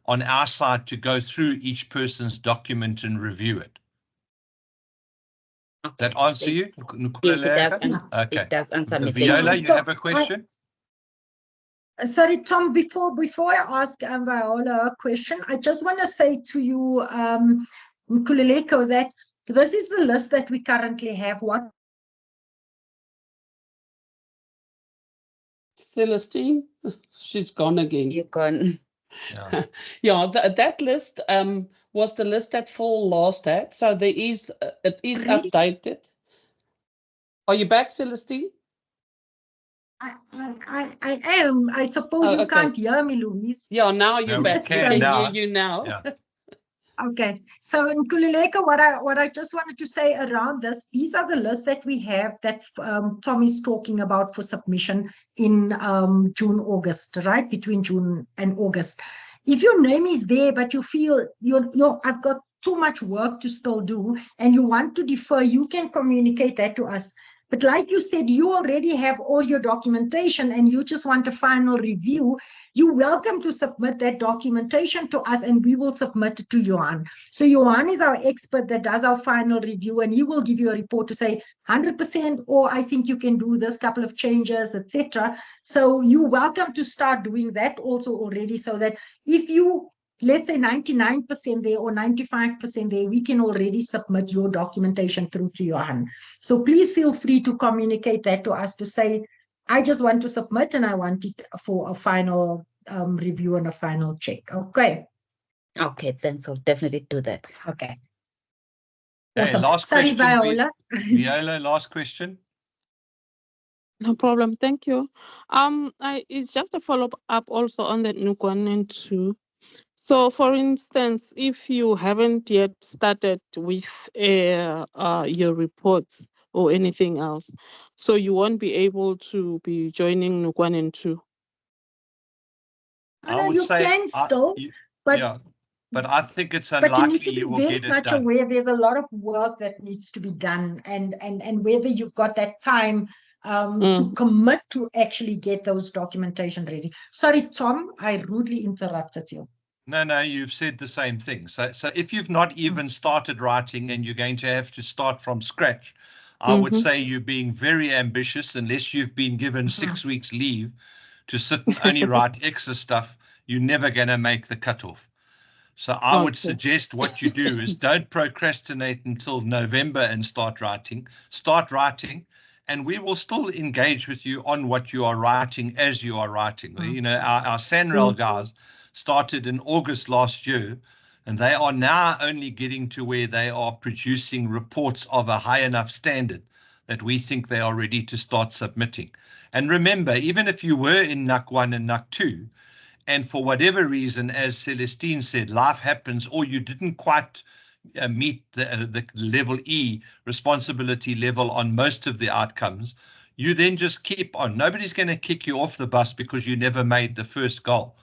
on our side to go through each person's document and review it. Okay. That answer you? Yes, it does. Okay. It does answer me. Viola, you have a question? Sorry, Tom, before I ask Viola a question, I just want to say to you, Nkululeko, that this is the list that we currently have. What? Celestine, she's gone again. You're gone. Yeah, yeah, that list was the list that Phil last had. So there is, it is updated. Are you back, Celestine? I am. I suppose you can't hear me, Louise. Yeah, now you're back. We can hear you now. Yeah. Okay, so Nkululeko, what I just wanted to say around this, these are the lists that we have that Tom is talking about for submission in June, August, right? Between June and August. If your name is there, but you feel I've got too much work to still do and you want to defer, you can communicate that to us. But like you said, you already have all your documentation and you just want a final review. You're welcome to submit that documentation to us and we will submit it to Johan. So Johan is our expert that does our final review and he will give you a report to say 100%, or I think you can do this couple of changes, etc. So you're welcome to start doing that also already, so that if you, let's say 99% there or 95% there, we can already submit your documentation through to Johan. So please feel free to communicate that to us to say, I just want to submit and I want it for a final review and a final check. Okay. Okay, thanks. I'll definitely do that. Okay. Awesome. last Sorry, question, Viola. Viola, last question. No problem. Thank you. It's just a follow-up also on the Nukwanen too. So, for instance, if you haven't yet started with your reports or anything else, so you won't be able to be joining Nukwanen too. I would say can still, but yeah, but I think it's but you need unlikely to be you will very get it much done. aware there's a lot of work that needs to be done, and whether you've got that time to commit to actually get those documentation ready. Sorry, Tom, I rudely interrupted you. No, you've said the same thing. So if you've not even started writing and you're going to have to start from scratch, I would say you're being very ambitious unless you've been given 6 weeks leave to sit and only write extra stuff. You're never going to make the cutoff. So I would suggest what you do is don't procrastinate until November and start writing. Start writing, and we will still engage with you on what you are writing as you are writing. You know, our Sanrail guys started in August last year, and they are now only getting to where they are producing reports of a high enough standard that we think they are ready to start submitting. And remember, even if you were in NUC 1 and NUC 2, and for whatever reason, as Celestine said, life happens, or you didn't quite meet the level E responsibility level on most of the outcomes, you then just keep on. Nobody's going to kick you off the bus because you never made the first goal.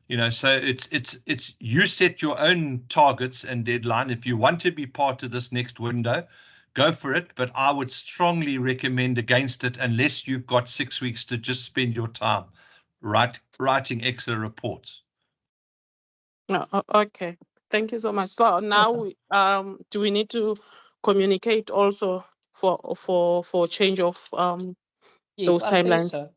You know, so it's you set your own targets and deadline. If you want to be part of this next window, go for it. But I would strongly recommend against it unless you've got 6 weeks to just spend your time writing Excel reports. Okay, thank you so much. So now, do we need to communicate also for change of those timelines? So.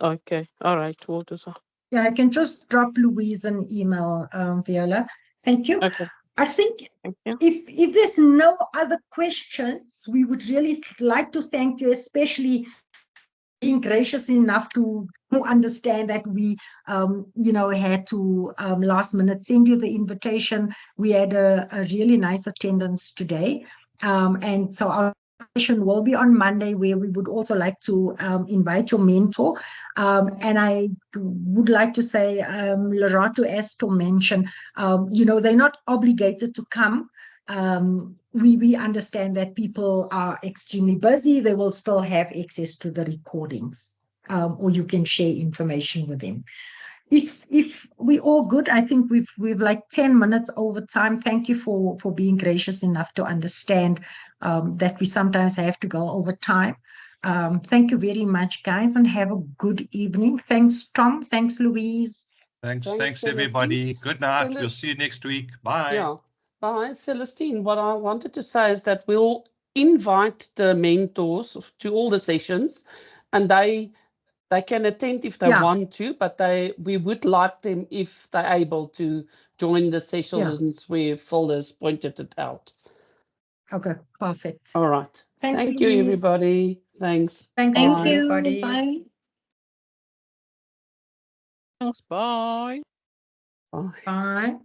Okay, all right, we'll do so. Yeah, I can just drop Louise an email, Viola. Thank you. Okay. I think Thank you. if there's no other questions, we would really like to thank you, especially being gracious enough to understand that we, had to last minute send you the invitation. We had a really nice attendance today. And so our session will be on Monday, where we would also like to invite your mentor. And I would like to say, Lerato, as to mention, they're not obligated to come. We understand that people are extremely busy. They will still have access to the recordings, or you can share information with them. If we all good, I think we've like 10 minutes over time. Thank you for being gracious enough to understand that we sometimes have to go over time. Thank you very much, guys, and have a good evening. Thanks, Tom. Thanks, Louise. Thanks everybody. Good night. We'll see you next week. Bye. Yeah. Bye, Celestine. What I wanted to say is that we'll invite the mentors to all the sessions, and they can attend if they want to, but we would like them, if they're able, to join the sessions where Phil has pointed it out. Okay, perfect. All right. Thanks, Thank Louise. you, everybody. Thanks. Thanks, Thank you. everybody. Bye. Thanks, bye. Bye. Bye.